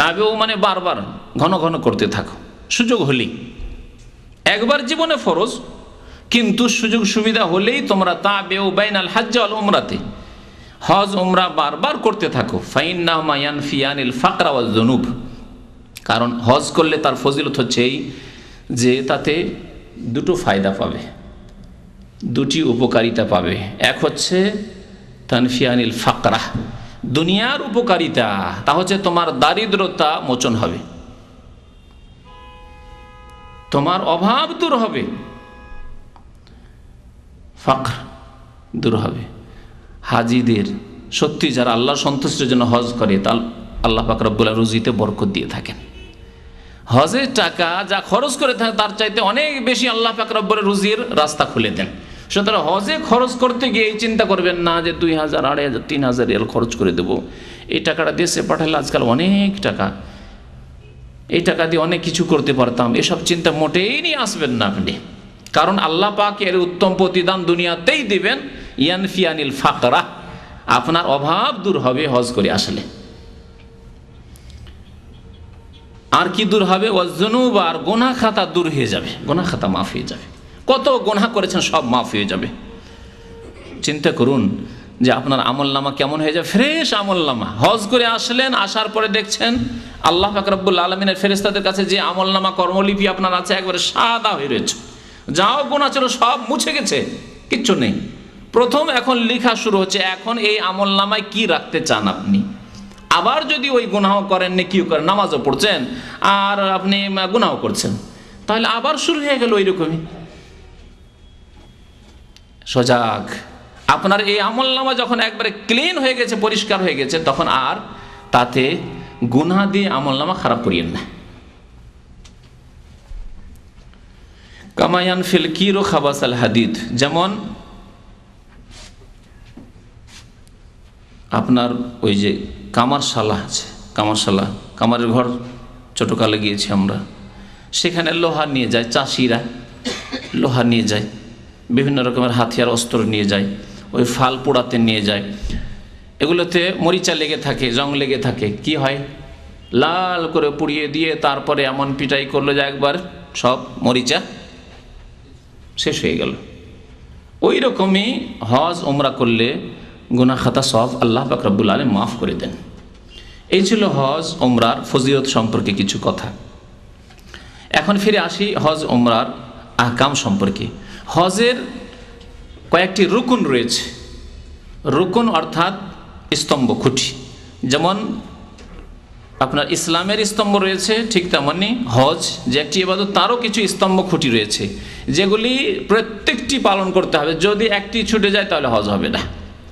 তাবেও মানে বারবার ঘন ঘন করতে থাকো, সুযোগ হলেই। একবার জীবনে ফরজ, কিন্তু সুযোগ সুবিধা হলেই তোমরা তাবেও বাইনাল হজ্জ ওয়াল উমরাতে, হজ উমরা বারবার করতে থাকো। ফাইন্নাহুমা ইয়ানফিয়ানিল ফাকরা ওয়াজ যুনুব, কারণ হজ করলে তার ফজিলত হচ্ছে এই যে তাতে দুটো ফায়দা পাবে, দুটি উপকারিতা পাবে। এক হচ্ছে তানফিয়ানিল ফাকরা, দুনিয়ার উপকারিতা, তা হচ্ছে তোমার দারিদ্রতা মোচন হবে, তোমার অভাব দূর হবে, ফাকর দূর হবে। হাজিদের সত্যি যারা আল্লাহ সন্তুষ্টির জন্য হজ করে, তা আল্লাহ পাক রব্বুল আলামিন রুজিতে বরকত দিয়ে থাকেন। হজের টাকা যা খরচ করে থাকে তার চাইতে অনেক বেশি আল্লাহ পাক রব্বুল রুজির রাস্তা খুলে দেন। সুতরাং হজে খরচ করতে গিয়ে এই চিন্তা করবেন না যে 2000, 2500, 3000 রিয়াল খরচ করে দেবো, এই টাকাটা দেশে পাঠালে আজকাল অনেক টাকা, এই টাকা দিয়ে অনেক কিছু করতে পারতাম, এসব চিন্তা মোটেই নিয়ে আসবেন না আপনি। কারণ আল্লাহ পাক এর উত্তম প্রতিদান দুনিয়াতেই দিবেন। ইয়ানফিয়ানিল ফাকরা, আপনার অভাব দূর হবে হজ করে আসলে। আর কি দূর হবে? ওয়াজনুব, আর গোনা খাতা দূর হয়ে যাবে, গোনা খাতা মাফ হয়ে যাবে। কত গোনা করেছেন সব মাফ হয়ে যাবে। চিন্তা করুন যে আপনার আমল নামা কেমন হয়ে যাবে, ফ্রেশ আমল নামা। হজ করে আসলেন, আসার পরে দেখছেন আল্লাহ পাক রব্বুল আলামিনের ফেরেশতাদের কাছে যে আমল নামা কর্মলিপি আপনার আছে একবারে সাদা হয়ে রয়েছে। যাও গোনা ছিল সব মুছে গেছে, কিচ্ছু নেই। প্রথম এখন লেখা শুরু হচ্ছে, এখন এই আমল নামায় কি রাখতে চান আপনি। আবার যদি ওই গুনাহ করেন, নেকিও করেন, নামাজও পড়ছেন আর আপনি গুনাহ করছেন, তাহলে আবার শুরু হয়ে গেল ওই রকমই। সজাগ, আপনার এই আমল নামা যখন একবারে ক্লিন হয়ে গেছে, পরিষ্কার হয়ে গেছে, তখন আর তাতে গুনাহ দিয়ে আমল নামা খারাপ করিয়েন না। কামায়ান ফিল কিরো খাবাস আল হাদিদ, যেমন আপনার ওই যে কামারশালা আছে, কামারশালা, কামারের ঘর ছোটকালে গিয়েছি আমরা, সেখানে লোহা নিয়ে যায় চাষিরা, লোহা নিয়ে যায়, বিভিন্ন রকমের হাতিয়ার অস্ত্র নিয়ে যায়, ওই ফাল পোড়াতে নিয়ে যায়। এগুলোতে মরিচা লেগে থাকে, জং লেগে থাকে, কি হয় লাল করে পুড়িয়ে দিয়ে তারপরে এমন পিটাই করলো যে একবার সব মরিচা শেষ হয়ে গেল। ওই রকমই হজ উমরা করলে গুনাহ খাতা সব আল্লাহ পাক রব্বুল আলামিন মাফ করে দেন। এই ছিল হজ উমরার ফজিলত সম্পর্কে কিছু কথা। এখন ফিরে আসি হজ উমরার আহকাম সম্পর্কে। হজের কয়েকটি রুকুন রয়েছে। রুকুন অর্থাৎ স্তম্ভ, খুঁটি। যেমন আপনার ইসলামের স্তম্ভ রয়েছে, ঠিক তেমনি হজ যে একটি ইবাদত, তারও কিছু স্তম্ভ খুঁটি রয়েছে, যেগুলি প্রত্যেকটি পালন করতে হবে। যদি একটি ছুটে যায় তাহলে হজ হবে না।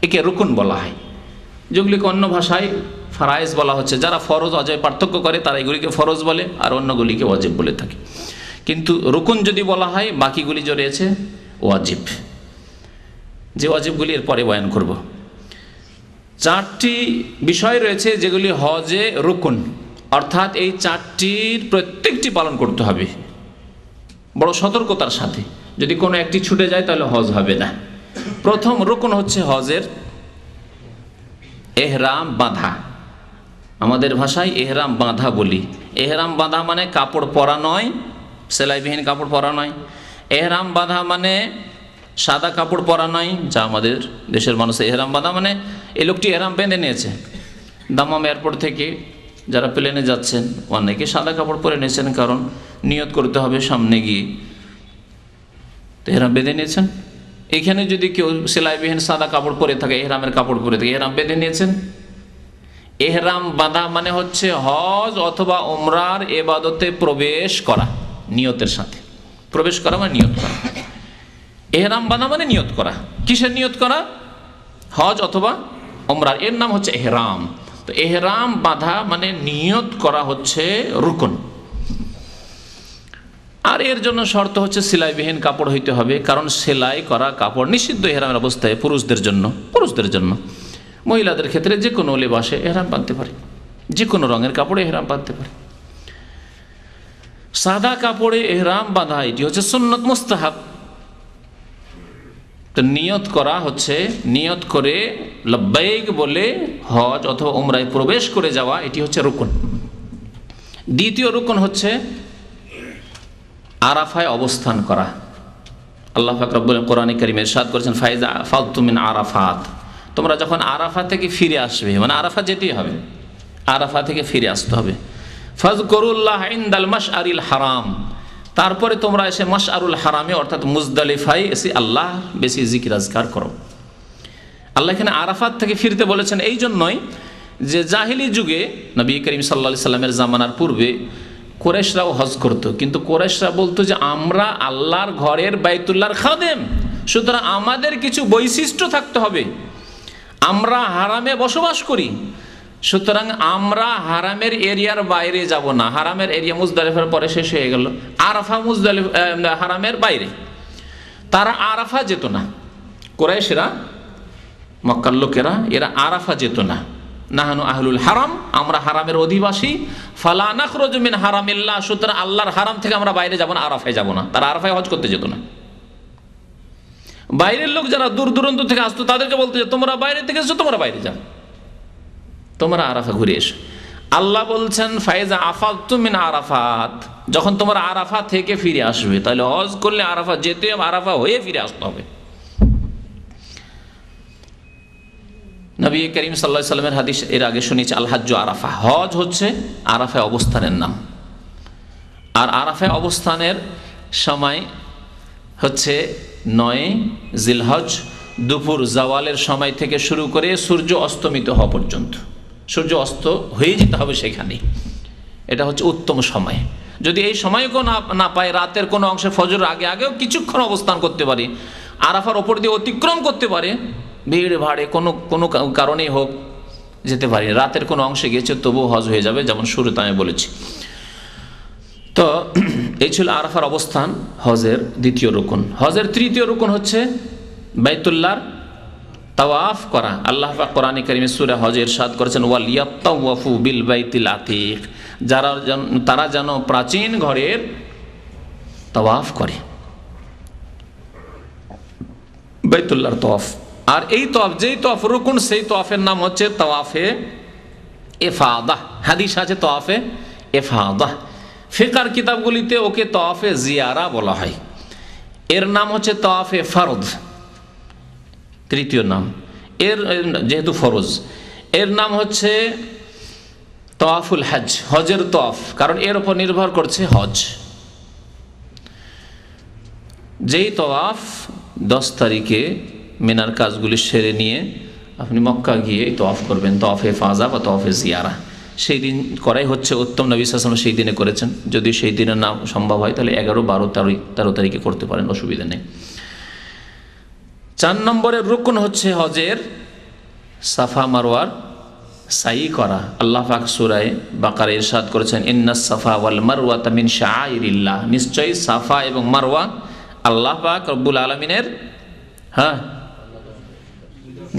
একে রুকুন বলা হয়, যেগুলিকে অন্য ভাষায় ফারায়েজ বলা হচ্ছে। যারা ফরজ অজয় পার্থক্য করে তারা এগুলিকে ফরজ বলে, আর অন্যগুলিকে ওয়াজিব বলে থাকে। কিন্তু রুকুন যদি বলা হয়, বাকিগুলি যে রয়েছে ওয়াজিব, যে ওয়াজিবগুলি এর পরে বয়ান করব। 4টি বিষয় রয়েছে যেগুলি হজে রুকুন, অর্থাৎ এই 4টির প্রত্যেকটি পালন করতে হবে বড় সতর্কতার সাথে। যদি কোনো একটি ছুটে যায় তাহলে হজ হবে না। প্রথম রুকুন হচ্ছে হজের এহরাম বাঁধা। আমাদের ভাষায় এহরাম বাঁধা বলি। এহরাম বাঁধা মানে কাপড় পরা নয়, সেলাইবিহীন কাপড় পরা নয়। এহরাম বাঁধা মানে সাদা কাপড় পরা নয়, যা আমাদের দেশের মানুষ। এহরাম বাঁধা মানে এই লোকটি এহরাম বেঁধে নিয়েছে, দামাম এয়ারপোর্ট থেকে যারা প্লেনে যাচ্ছেন অনেকে সাদা কাপড় পরে নিয়েছেন, কারণ নিয়ত করতে হবে সামনে গিয়ে, তো এহরাম বেঁধে নিয়েছেন। এখানে যদি কেউ সেলাইবিহীন সাদা কাপড় পরে থাকে, এহরামের কাপড় পরে থাকে, এহরাম বেঁধে নিয়েছেন। এহরাম বাঁধা মানে হচ্ছে হজ অথবা উমরার ইবাদতে প্রবেশ করা, নিয়তের সাথে প্রবেশ করা মানে নিয়ত করা। এহরাম বাঁধা মানে নিয়ত করা। কিসের নিয়ত করা? হজ অথবা উমরার, এর নাম হচ্ছে এহরাম। তো এহরাম বাঁধা মানে নিয়ত করা হচ্ছে রুকন। আর এর জন্য শর্ত হচ্ছে সেলাইবিহীন কাপড় হইতে হবে, কারণ সেলাই করা কাপড় নিষিদ্ধ এহরামের অবস্থায় পুরুষদের জন্য। মহিলাদের ক্ষেত্রে যে কোনো লেবাসে এহরাম বাঁধতে পারে, যে কোনো রঙের কাপড়ে এহরাম বাঁধতে পারে। সাদা কাপড়ে এহরাম বাঁধা এটি হচ্ছে সুন্নত মুস্তাহাব। তো নিয়ত করা হচ্ছে, নিয়ত করে লব্বাইক বলে হজ অথবা উমরায় প্রবেশ করে যাওয়া, এটি হচ্ছে রুকুন। দ্বিতীয় রুকন হচ্ছে আরাফায় অবস্থান করা। আল্লাহ পাক রব্বুল কোরআনে কারীমে ইরশাদ করেছেন, ফাইজা আফাদতুম মিন আরাফাত, তোমরা যখন আরাফা থেকে ফিরে আসবে, মানে আরাফা যেতেই হবে, আরাফা থেকে ফিরে আসতে হবে। ফাজকুরুল্লাহ ইনদাল মাশআরিল হারাম, তারপরে তোমরা এসে মাশআরুল হারামে অর্থাৎ মুজদালিফায় এসে আল্লাহ বেশি জিকির আজকার করো। আল্লাহ এখানে আরাফাত থেকে ফিরতে বলেছেন এই জন্যই যে জাহিলি যুগে নবী করিম সাল্লাল্লাহু আলাইহি সাল্লামের জামানার পূর্বে কুরাইশরাও হজ করতো, কিন্তু কুরাইশরা বলতো যে আমরা আল্লাহর ঘরের বাইতুল্লাহর খাদেম, সুতরাং আমাদের কিছু বৈশিষ্ট্য থাকতে হবে, আমরা হারামে বসবাস করি, সুতরাং আমরা হারামের এরিয়ার বাইরে যাব না। হারামের এরিয়া মুজদালিফার পরে শেষ হয়ে গেল, আরাফা মুজদালিফা হারামের বাইরে, তারা আরাফা যেত না। কুরাইশরা, মক্কার লোকেরা, এরা আরাফা যেত না। নাহানু আহলুল হারাম, আমরা হারামের অধিবাসী, ফালা নাখরুজু মিন হারামিল্লাহ, সুতরাং আল্লাহর হারাম থেকে আমরা বাইরে যাব না, আরাফায় যাব না। তারা আরাফায় হজ করতে যেত না। বাইরের লোক যারা দূর দূরান্ত থেকে আসতো তাদেরকে বলতে যে তোমরা বাইরে থেকে এসো, তোমরা বাইরে যাও, তোমরা আরাফা ঘুরে এসো। আল্লাহ বলছেন ফাইজা আফাদতুম মিন আরাফাত, যখন তোমরা আরাফা থেকে ফিরে আসবে, তাহলে হজ করলে আরাফা যেতে হবে, আরাফা হয়ে ফিরে আসতে হবে। নবী করিম সাল্লাল্লাহু আলাইহি সাল্লামের হাদিস এর আগে শুনেছি, আল হাজ্জু আরাফা, হজ হচ্ছে আরাফায় অবস্থানের নাম। আর আরাফায় অবস্থানের সময় হচ্ছে 9 জিলহজ, দুপুর জাওয়ালের সময় থেকে শুরু করে সূর্য অস্তমিত হওয়া পর্যন্ত। সূর্য অস্ত হয়ে যেতে হবে সেখানে, এটা হচ্ছে উত্তম সময়। যদি এই সময়কেও না পায়, রাতের কোনো অংশে ফজর আগে আগেও কিছুক্ষণ অবস্থান করতে পারে, আরাফার ওপর দিয়ে অতিক্রম করতে পারে, ভিড় ভাড়ে কোনো কারণেই হোক যেতে পারি, রাতের কোনো অংশে গেছে তবু হজ হয়ে যাবে, যেমন শুরুতে আমি বলেছি। তো এই ছিল আরাফার অবস্থান, হজের দ্বিতীয় রুকন। হজের তৃতীয় রুকন হচ্ছে বাইতুল্লাহর তাওয়াফ করা। আল্লাহ পাক কোরআনে কারীমে সূরা হজে ইরশাদ করেছেন, ওয়াল ইয়াতাওয়াফু বিল বাইতিল আতিক, তারা যেন প্রাচীন ঘরের তাওয়াফ করে, বাইতুল্লাহর তাওয়াফ। আর এই তাওয়াফ, যেই তাওয়াফ রুকুন, সেই তাওয়াফের নাম হচ্ছে তাওয়াফে ইফাদাহ। হাদিস আছে তাওয়াফে ইফাদাহ, ফিকহের কিতাবগুলিতে ওকে তাওয়াফে জিয়ারা বলা হয়। এর নাম হচ্ছে তাওয়াফে ফরজ, তৃতীয় নাম এর, যেহেতু ফরজ। এর নাম হচ্ছে তাওয়াফুল হজ, হজের তাওয়াফ, কারণ এর উপর নির্ভর করছে হজ। যেই তাওয়াফ 10 তারিখে মিনার কাজগুলি সেরে নিয়ে আপনি মক্কা গিয়ে তাওয়াফ করবেন, তাওয়াফে ফাজা বা তাওয়াফে জিয়ারা, সেই দিন করাই হচ্ছে উত্তম। নবী সাল্লাল্লাহু আলাইহি ওয়াসাল্লাম সেই দিনে করেছেন। যদি সেই দিনের নাম সম্ভব হয় তাহলে 11, 12, 13 তারিখে করতে পারেন, অসুবিধা নেই। 4 নম্বরের রুকন হচ্ছে হজের সাফা মারওয়ার সাই করা। আল্লাহ পাক সূরা বাকারায় ইরশাদ করেছেন, ইন্নাস সাফা ওয়াল মারওয়াতা মিন শাআইরিল্লাহ, নিশ্চয়ই সাফা এবং মারওয়া আল্লাহ পাক রব্বুল আলামিনের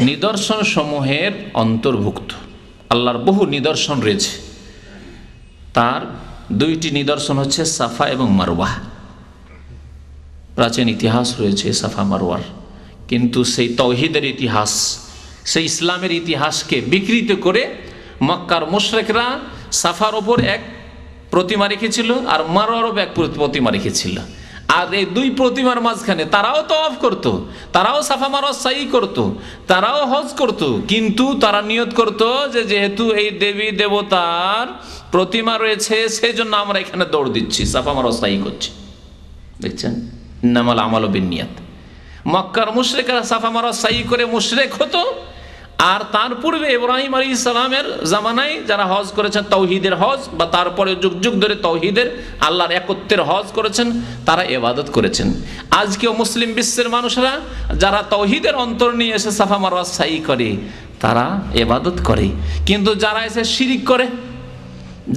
নিদর্শন সমূহের অন্তর্ভুক্ত। আল্লাহর বহু নিদর্শন রয়েছে, তার 2টি নিদর্শন হচ্ছে সাফা এবং মারওয়া। প্রাচীন ইতিহাস রয়েছে সাফা মারওয়ার, কিন্তু সেই তাওহীদের ইতিহাস, সেই ইসলামের ইতিহাসকে বিকৃত করে মক্কার মুশরিকরা সাফার ওপর এক প্রতিমা রেখেছিল আর মারওয়ার ওপর এক প্রতিমা রেখেছিল। আর এই 2 প্রতিমার মাঝখানে তারাও তাওয়াফ করত, তারাও সাফা মারওয়া সাই করত, তারাও হজ করত, কিন্তু তারা নিয়ত করত যে যেহেতু এই দেবী দেবতার প্রতিমা রয়েছে সেই জন্য আমরা এখানে দৌড় দিচ্ছি, সাফা মারওয়া সাই করছি। দেখছেন, ইন্নামাল আমালু বিন্নিয়াত। মক্কার মুশরিকরা সাফা মারওয়া সাই করে মুশরিক হতো, আর তার পূর্বে ইব্রাহিম আলাইহিস সালামের জামানায় যারা হজ করেছেন তাওহীদের হজ, বা তারপরে যুগ যুগ ধরে তাওহীদের আল্লাহর একত্বের হজ করেছেন, তারা ইবাদত করেছেন। আজকেও মুসলিম বিশ্বের মানুষরা যারা তাওহীদের অন্তর নিয়ে এসে সাফা মারওয়া সাই করে, তারা ইবাদত করে। কিন্তু যারা এসে শিরিক করে,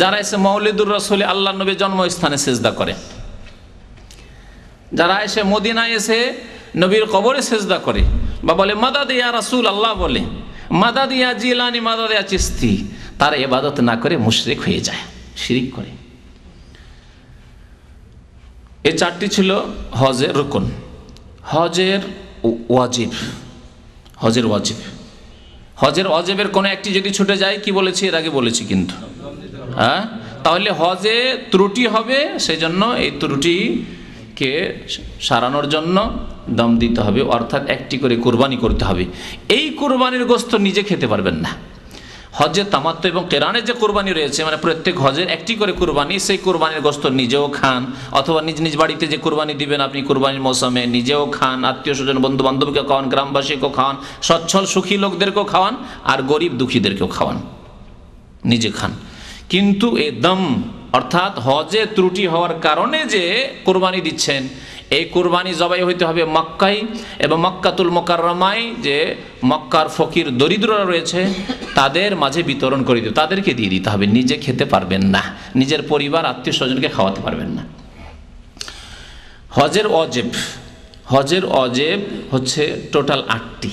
যারা এসে মাওলিদুর রাসূল আল্লাহর নবীর জন্মস্থানে সিজদা করে, যারা এসে মদিনায় এসে নবীর কবরে সিজদা করে, বা বলে মাদাদ ইয়া রাসূল আল্লাহ, বলে মাদাদ ইয়া জিলানি, মাদাদ ইয়া চিশতি, তারা ইবাদত না করে মুশরিক হয়ে যায়, শিরিক করে। এই 4টি ছিল হজের রুকন। হজের ওয়াজিব, হজের ওয়াজিব, হজের ওয়াজিবের কোনো একটি যদি ছুটে যায়, কি বলেছি এর আগে বলেছি কিন্তু, তাহলে হজে ত্রুটি হবে, সেই জন্য এই ত্রুটিকে সারানোর জন্য দম দিতে হবে, অর্থাৎ একটি করে কুরবানি করতে হবে। এই কুরবানির গোশত নিজে খেতে পারবেন না। হজে তামাত্তু এবং কেরানের যে কুরবানি রয়েছে, মানে প্রত্যেক হজের একটি করে কুরবানি, সেই কুরবানির গোশত নিজেও খান, অথবা নিজ নিজ বাড়িতে যে কুরবানি দিবেন আপনি কুরবানির মৌসুমে নিজেও খান, আত্মীয় স্বজন বন্ধু বান্ধবকে খাওয়ান, গ্রামবাসীকেও খাওয়ান, সচ্ছল সুখী লোকদেরকেও খাওয়ান, আর গরিব দুঃখীদেরকেও খাওয়ান, নিজে খান। কিন্তু এ দম অর্থাৎ হজে ত্রুটি হওয়ার কারণে যে কুরবানি দিচ্ছেন, এই কুরবানি জবাই হইতে হবে মক্কায়, এবং মক্কাতুল মুকাররমায় যে মক্কার ফকির দরিদ্ররা রয়েছে তাদের মাঝে বিতরণ করে দিতে, তাদেরকে দিয়ে দিতে হবে, নিজে খেতে পারবেন না, নিজের পরিবার আত্মীয় স্বজনকে খাওয়াতে পারবেন না। হজের অজেব হচ্ছে টোটাল 8টি,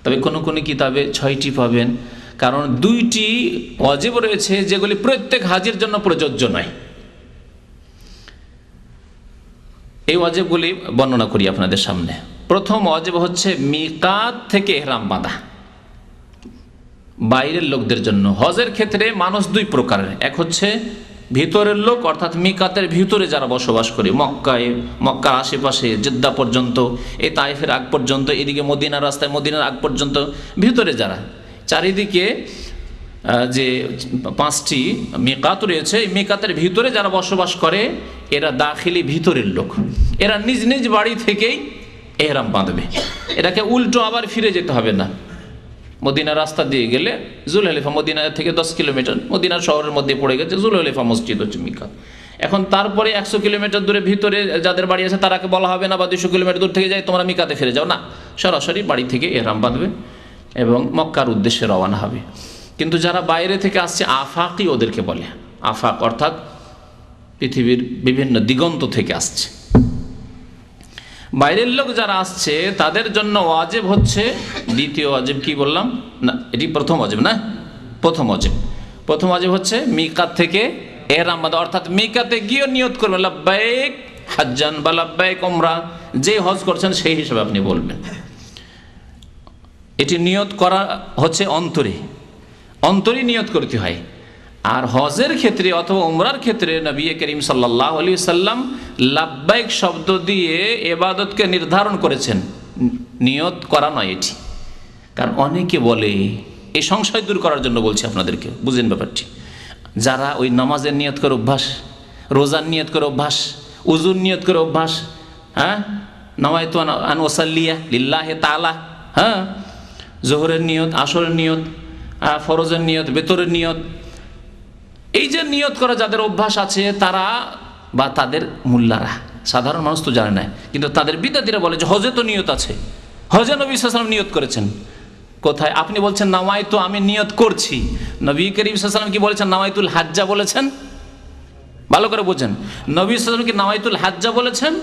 তবে কোনো কোনো কিতাবে 6টি পাবেন, কারণ 2টি অজেব রয়েছে যেগুলি প্রত্যেক হাজির জন্য প্রযোজ্য নয়। এই ওয়াজিবগুলি বর্ণনা করি আপনাদের সামনে। প্রথম ওয়াজিব হচ্ছে মিকাত থেকে ইহরাম বাঁধা, বাইরের লোকদের জন্য। হজের ক্ষেত্রে মানুষ 2 প্রকারের, এক হচ্ছে ভিতরের লোক, অর্থাৎ মিকাতের ভিতরে যারা বসবাস করে, মক্কার আশেপাশে, জেদ্দা পর্যন্ত, এই তাইফের আগ পর্যন্ত, এদিকে মদিনার রাস্তায় মদিনার আগ পর্যন্ত ভিতরে যারা, চারিদিকে যে 5টি মিকাত রয়েছে, এই মিকাতের ভিতরে যারা বসবাস করে এরা দাখিলি ভিতরের লোক, এরা নিজ নিজ বাড়ি থেকেই ইহরাম বাঁধবে। এটাকে উল্টো আবার ফিরে যেতে হবে না। মদিনার রাস্তা দিয়ে গেলে জুলহলেফা, মদিনা থেকে 10 কিলোমিটার, মদিনার শহরের মধ্যে পড়ে গেছে জুলহলেফা মসজিদ হচ্ছে মিকাত। এখন তারপরে 100 কিলোমিটার দূরে ভিতরে যাদের বাড়ি আছে তারাকে বলা হবে না, বা 200 কিলোমিটার দূর থেকে যাই তোমরা মিকাতে ফিরে যাও, না, সরাসরি বাড়ি থেকে ইহরাম বাঁধবে এবং মক্কার উদ্দেশ্যে রওনা হবে। কিন্তু যারা বাইরে থেকে আসছে আফাকি ওদেরকে বলে, আফাক অর্থাৎ পৃথিবীর বিভিন্ন দিগন্ত থেকে আসছে, বাইরের লোক যারা আসছে তাদের জন্য ওয়াজিব হচ্ছে দ্বিতীয় ওয়াজিব। কি বললাম না, এটি প্রথম ওয়াজিব না, প্রথম ওয়াজিব হচ্ছে মিকাত থেকে ইহরাম বাঁধা, অর্থাৎ মিকাতে গিয়ে নিয়ত করবেন লাব্বাইক হাজ্জান বা লাব্বাইক উমরা, যে হজ করছেন সেই হিসাবে আপনি বলবেন। এটি নিয়ত করা হচ্ছে অন্তরে নিয়ত করতে হয়। আর হজের ক্ষেত্রে অথবা উমরার ক্ষেত্রে নবী করিম সাল্লাল্লাহু আলাইহি সাল্লাম লাব্বাইক শব্দ দিয়ে ইবাদতকে নির্ধারণ করেছেন, নিয়ত করা নয় এটি। কারণ অনেকে বলে, এই সংশয় দূর করার জন্য বলছি আপনাদেরকে, বুঝেন ব্যাপারটি। যারা ওই নামাজের নিয়ত করে অভ্যাস, রোজার নিয়ত করে অভ্যাস, উজুর নিয়ত করে অভ্যাস, হ্যাঁ, নাওয়াইতু আন ওয়াসাল্লিয়া লিল্লাহি তাআলা, হ্যাঁ, জোহরের নিয়ত, আসরের নিয়ত, ফরজের নিয়ত, বেতরের নিয়ত, এই যে নিয়ত করা যাদের অভ্যাস আছে তারা বা তাদের মোল্লারা, সাধারণ মানুষ তো জানে না, কিন্তু তাদের বিদ্যার্থীরা বলে যে হজে তো নিয়ত আছে, হজে নবী সাল্লাল্লাহু আলাইহি ওয়াসাল্লাম নিয়ত করেছেন। কোথায়? আপনি বলছেন নাওয়াইতু, আমি নিয়ত করছি। নবী করিম সাল্লাল্লাহু আলাইহি ওয়াসাল্লাম কি বলেছেন? নাওয়াইতুল হাজ্জা বলেছেন। ভালো করে বোঝেন, নবী সাল্লাল্লাহু আলাইহি ওয়াসাল্লাম কি নাওয়াইতুল হাজ্জা বলেছেন?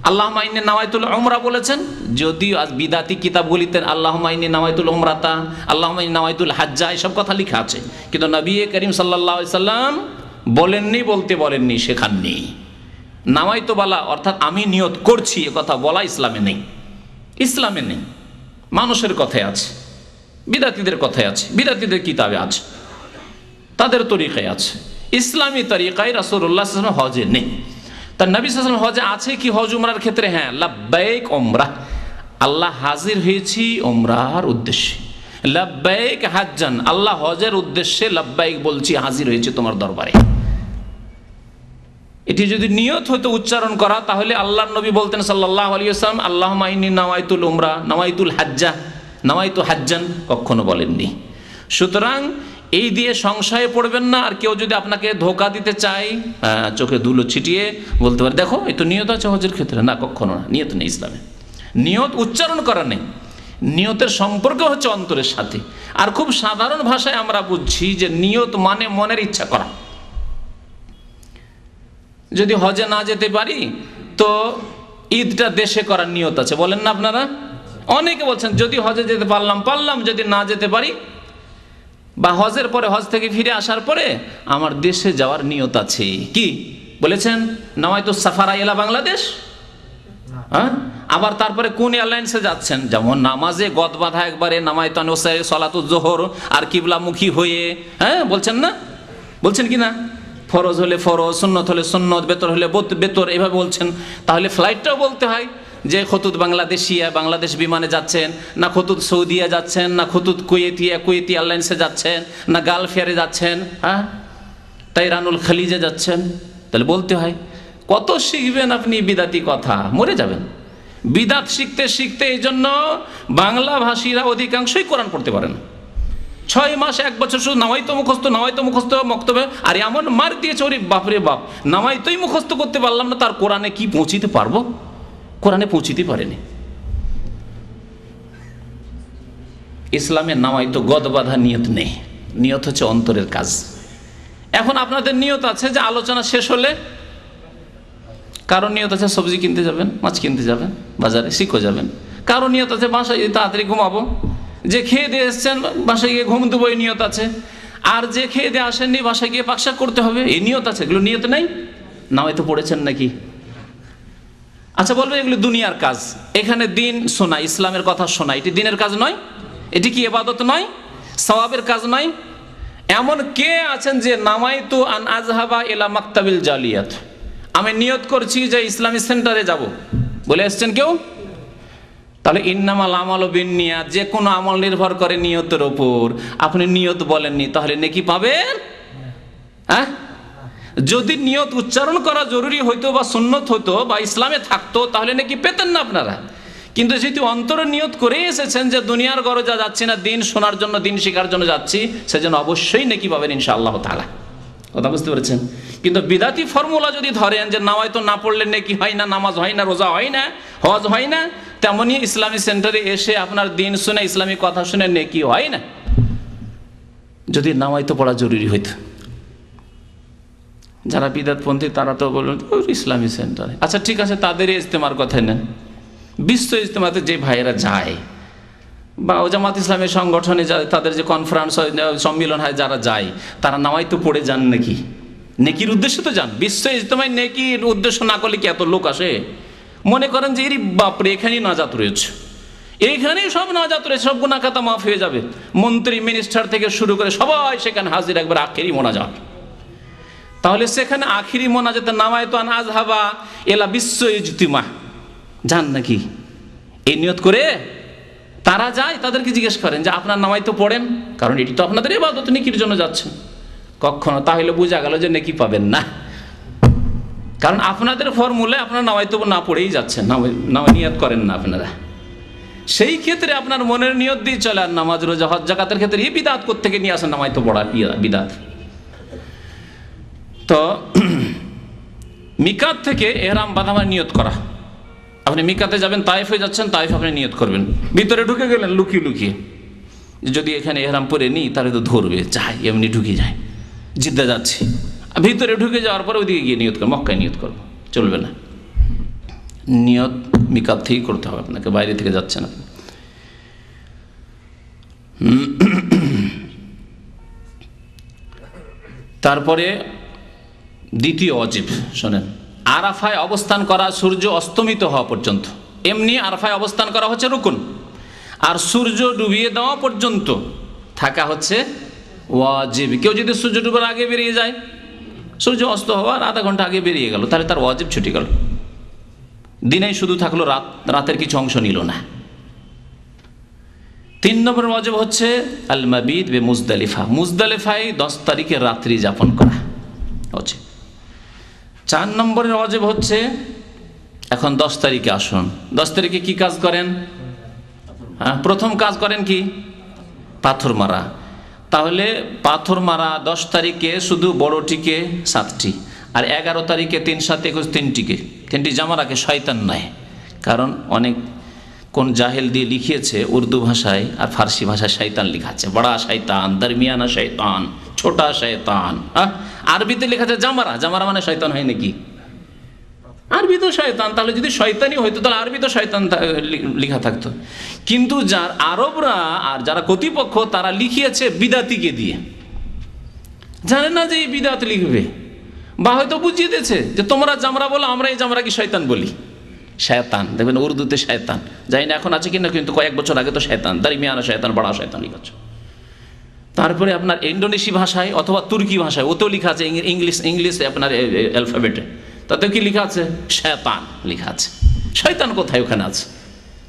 আল্লাহুম্মা ইন্নী নাওয়াইতুল উমরা বলেছেন। যদিও আজ বিদাতি কিতাবগুলিতে আল্লাহুম্মা ইন্নী নাওয়াইতুল উমরাতা, আল্লাহুম্মা ইন্নী নাওয়াইতুল হাজ্জা এসব কথা লেখা আছে, কিন্তু নবী করিম সাল্লাল্লাহু আলাইহি ওয়াসাল্লাম বলেননি, বলতে বলেননি, শেখাননি। নাওয়াইতু বলা অর্থাৎ আমি নিয়ত করছি, এ কথা বলা ইসলামে নেই, ইসলামে নেই। মানুষের কথায় আছে, বিদাতিদের কথায় আছে, বিদাতিদের কিতাবে আছে, তাদের তরিকায় আছে। ইসলামী তরিকায় রাসূলুল্লাহ সাল্লাল্লাহু আলাইহি ওয়াসাল্লাম হজে নেই। তার নবী সাল্লাল্লাহু আলাইহি ওয়াসাল্লাম হজে আছে কি? হজ উমরার ক্ষেত্রে হ্যাঁ, লাব্বাইক উমরা, আল্লাহ হাজির হয়েছি উমরার উদ্দেশ্যে। লাব্বাইক হাজ্জান, আল্লাহ হজের উদ্দেশ্যে লাব্বাইক বলছি, হাজির হয়েছে তোমার দরবারে। এটি যদি নিয়ত হতো উচ্চারণ করা, তাহলে আল্লাহর নবী বলতেন সাল্লাল্লাহু আলাইহি ওয়াসাল্লাম আল্লাহুম্মা ইন্নী নাওয়াইতুল উমরা, নাওয়াইতুল হাজ্জা, নাওয়াইতু হাজ্জান, কখনো বলেননি। সুতরাং এই দিয়ে সংশয়ে পড়বেন না। আর কেউ যদি আপনাকে ধোকা দিতে চায়, চোখে ধুলো ছিটিয়ে বলতে পারে দেখো এই তো নিয়ত আছে হজের ক্ষেত্রে, না, কখনো না, নিয়ত নেই ইসলামে। নিয়ত উচ্চারণ করা নেই, নিয়তের সম্পর্ক হচ্ছে অন্তরের সাথে। আর খুব সাধারণ ভাষায় আমরা বুঝছি যে নিয়ত মানে মনের ইচ্ছা করা। যদি হজে না যেতে পারি তো ঈদটা দেশে করার নিয়ত আছে, বলেন না আপনারা? অনেকে বলছেন যদি হজে যেতে পারলাম, যদি না যেতে পারি, বা হজের পরে, হজ থেকে ফিরে আসার পরে আমার দেশে যাওয়ার নিয়ত আছে। কি বলেছেন? নাওয়াইতু সাফারা ইলা বাংলাদেশ। হ্যাঁ, আবার তারপরে কোন এয়ারলাইন্সে যাচ্ছেন? যেমন নামাজে গদ বাঁধা একবারে নামাইতু সলাতুজ জোহর আর কিবলামুখী হয়ে, হ্যাঁ, বলছেন না? বলছেন কি না? ফরজ হলে ফরজ, সুন্নত হলে সুন্নত, বেতর হলে বেতর, এভাবে বলছেন। তাহলে ফ্লাইটটাও বলতে হয় যে খতুত বাংলাদেশিয়া বাংলাদেশ বিমানে যাচ্ছেন, না খতুত সৌদিয়া যাচ্ছেন, না খতুত কুয়েতি এয়ারলাইন্সে যাচ্ছেন, না গালফ এয়ারে যাচ্ছেন, হ্যাঁ, তাইরানুল খালিজে যাচ্ছেন। তাহলে বলতে হয়। কত শিখবেন আপনি বিদাতি কথা, মরে যাবেন। বিদাত শিখতে শিখতে এই জন্য বাংলা ভাষীরা অধিকাংশই কোরআন পড়তে পারেন। 6 মাস 1 বছর শুধু নামাইতো মুখস্থ মক্তবে, আর এমন মার দিয়েছে ওরে বাপরে বাপ, নামাইতোই মুখস্থ করতে পারলাম না, তার কোরআনে কি পৌঁছিতে পারবো? কোরআনে পৌঁছিতে পারেনি। ইসলামের নামাইতো গদ বাঁধা নিয়ত নেই, নিয়ত হচ্ছে অন্তরের কাজ। এখন আপনাদের নিয়ত আছে যে আলোচনা শেষ হলে, কারো নিয়ত আছে সবজি কিনতে যাবেন, মাছ কিনতে যাবেন বাজারে, শিখো যাবেন। কারো নিয়ত আছে বাসায় তাড়াতাড়ি ঘুমাবো, যে খেয়ে দিয়ে এসছেন বাসায় গিয়ে ঘুম দেবো, এই নিয়ত আছে। আর যে খেয়ে দিয়ে আসেননি বাসায় গিয়ে পাকশাক করতে হবে, এই নিয়ত আছে। এগুলো নিয়ত নেই, নামাইতো পড়েছেন নাকি? আচ্ছা বলবেন এগুলো দুনিয়ার কাজ, এখানে দিন শোনা, ইসলামের কথা শোনা, এটি দিনের কাজ নয়? এটি কি ইবাদত নয়? সওয়াবের কাজ নয়? এমন কে আছেন যে নামাইতু আন আযহাবা ইলা মাকতাবিল জালিয়াত, আমি নিয়ত করছি যে ইসলামী সেন্টারে যাব, বলে এসছেন কেউ? তাহলে ইন্নামাল আমালু বিন্নিয়াত, যে কোনো আমল নির্ভর করে নিয়তের ওপর। আপনি নিয়ত বলেননি, তাহলে নেকি পাবেন? হ্যাঁ, যদি নিয়ত উচ্চারণ করা জরুরি হইতো বা সুন্নত হতো বা ইসলামে থাকতো, তাহলে নাকি পেতেন না আপনারা। কিন্তু যেহেতু অন্তরে নিয়ত করে এসেছেন যে দুনিয়ার গরজা যাচ্ছি না, দিন শোনার জন্য, দিন শেখার জন্য যাচ্ছি, সেজন্য অবশ্যই নাকি পাবেন ইনশাআল্লাহ তাআলা। কথা বুঝতে পেরেছেন? কিন্তু বিদাতি ফর্মুলা যদি ধরেন যে নামাইতো না পড়লে নেকি হয় না, নামাজ হয় না, রোজা হয় না, হজ হয় না, তেমনি ইসলামী সেন্টারে এসে আপনার দিন শুনে, ইসলামী কথা শুনে নেকি হয় না, যদি নামাইতো পড়া জরুরি হইতো। যারা বিদাতপন্থী তারা তো বলবেন ইসলামী সেন্টারে, আচ্ছা ঠিক আছে, তাদেরই ইজতেমার কথা নেন। বিশ্ব ইজতেমাতে যে ভাইয়েরা যায়, বা জামাত ইসলামের সংগঠনে তাদের যে কনফারেন্স সম্মিলন হয়, যারা যায় তারা নামাইতো পড়ে যান নাকি? নেকির উদ্দেশ্যে তো যান। বিশ্ব ইজতেমায় নেকির উদ্দেশ্য না করলে কি এত লোক আসে? মনে করেন যে এরই বাপরে এখানেই নাজাত রয়েছে, এইখানেই সব নাজাত রয়েছে, সব গুনাহ খাতা মাফ হয়ে যাবে, মন্ত্রী মিনিস্টার থেকে শুরু করে সবাই সেখানে হাজির, একবার আখেরি মোনাজাত। তাহলে সেখানে আখিরি মোনাজাতে নামাইতো আন আযহাবা ইলা বিশ্ব ইজতিমা যান নাকি? এই নিয়ত করে তারা যায়, তাদেরকে জিজ্ঞেস করেন যে আপনার নামাইতো পড়েন, কারণ এটি তো আপনাদের ইবাদত, নেকির জন্য যাচ্ছেন। কখনো তাহলে বোঝা গেল যে নেকি পাবেন না, কারণ আপনাদের ফর্মুলায় আপনারা নামাইতো না পড়েই যাচ্ছেন, নিয়ত করেন না আপনারা। সেই ক্ষেত্রে আপনার মনের নিয়ত দিয়ে চলে, আর নামাজ রোজা হজ যাকাতের ক্ষেত্রে এই বিদাত কোত্থেকে নিয়ে আসেন? নামাইতো পড়া বিদাত। তো মিকাত থেকে এহরাম বাঁধাবার নিয়ত করা, আপনি মিকাতে যাবেন, তাইফ হয়ে যাচ্ছেন, তাইফ আপনি নিয়ত করবেন। ভিতরে ঢুকে গেলেন লুকিয়ে লুকিয়ে, যদি এখানে এহরাম পরে নিই তাহলে তো ধরবে, চাই এমনি ঢুকে যায়, জিদ্দা যাচ্ছি, ভিতরে ঢুকে যাওয়ার পরে ওইদিকে গিয়ে নিয়ত করবো, মক্কায় নিয়ত করবো, চলবে না। নিয়ত মিকাত থেকেই করতে হবে আপনাকে, বাইরে থেকে যাচ্ছেন আপনি। তারপরে দ্বিতীয় ওয়াজিব শোনেন, আরাফায় অবস্থান করা সূর্য অস্তমিত হওয়া পর্যন্ত। এমনি আরাফায় অবস্থান করা হচ্ছে রুকুন, আর সূর্য ডুবিয়ে দেওয়া পর্যন্ত থাকা হচ্ছে ওয়াজিব। কেউ যদি সূর্য ডুবার আগে বেরিয়ে যায়, সূর্য অস্ত হওয়ার আধা ঘন্টা আগে বেরিয়ে গেল, তাহলে তার ওয়াজিব ছুটে গেল, দিনেই শুধু থাকলো, রাতের কিছু অংশ নিল না। 3 নম্বর ওয়াজিব হচ্ছে আল মাবিদ বে মুজদালিফা, মুজদালিফায় 10 তারিখে রাত্রি যাপন করা হচ্ছে। 4 নম্বরের ওয়াজিব হচ্ছে, এখন 10 তারিখে আসুন, 10 তারিখে কি কাজ করেন? প্রথম কাজ করেন কি? পাথর মারা। তাহলে পাথর মারা 10 তারিখে শুধু বড়টিকে 7টি, আর 11 তারিখে 3 7 21 3টি জামা রাখে, শয়তান নয়। কারণ অনেক কোন জাহেল দিয়ে লিখিয়েছে উর্দু ভাষায় আর ফার্সি ভাষায় শয়তান লেখা আছে, বড়া শয়তান, দরমিয়ানা শয়তান, ছোটা শয়তান। আরবিতে লেখা আছে জামারা, জামারা মানে শয়তান হয় নাকি? আরবি তো শয়তান, তাহলে যদি শয়তানই হইতো তাহলে আরবি তো শয়তান লেখা থাকতো। কিন্তু যার আরবরা আর যারা কর্তৃপক্ষ তারা লিখিয়েছে বিদাতিকে দিয়ে, জানে না যে এই বিদাত লিখবে, বা হয়তো বুঝিয়ে দিয়েছে যে তোমরা জামরা বলো, আমরা এই জামরা কি শয়তান বলি। শয়তান দেখবেন উর্দুতে শয়তান, জানি না এখন আছে কিনা, কিন্তু কয়েক বছর আগে তো শয়তান, দরমিয়ানা শয়তান, বড়া শয়তান লিখাচ্ছে। তারপরে আপনার ইন্দোনেশি ভাষায় অথবা তুর্কি ভাষায় ওতেও লেখা আছে, ইংলিশে আপনার অ্যালফাবেটে, তাতে কি লেখা আছে? শয়তান লেখা আছে। শয়তান কোথায়? ওখানে আছে।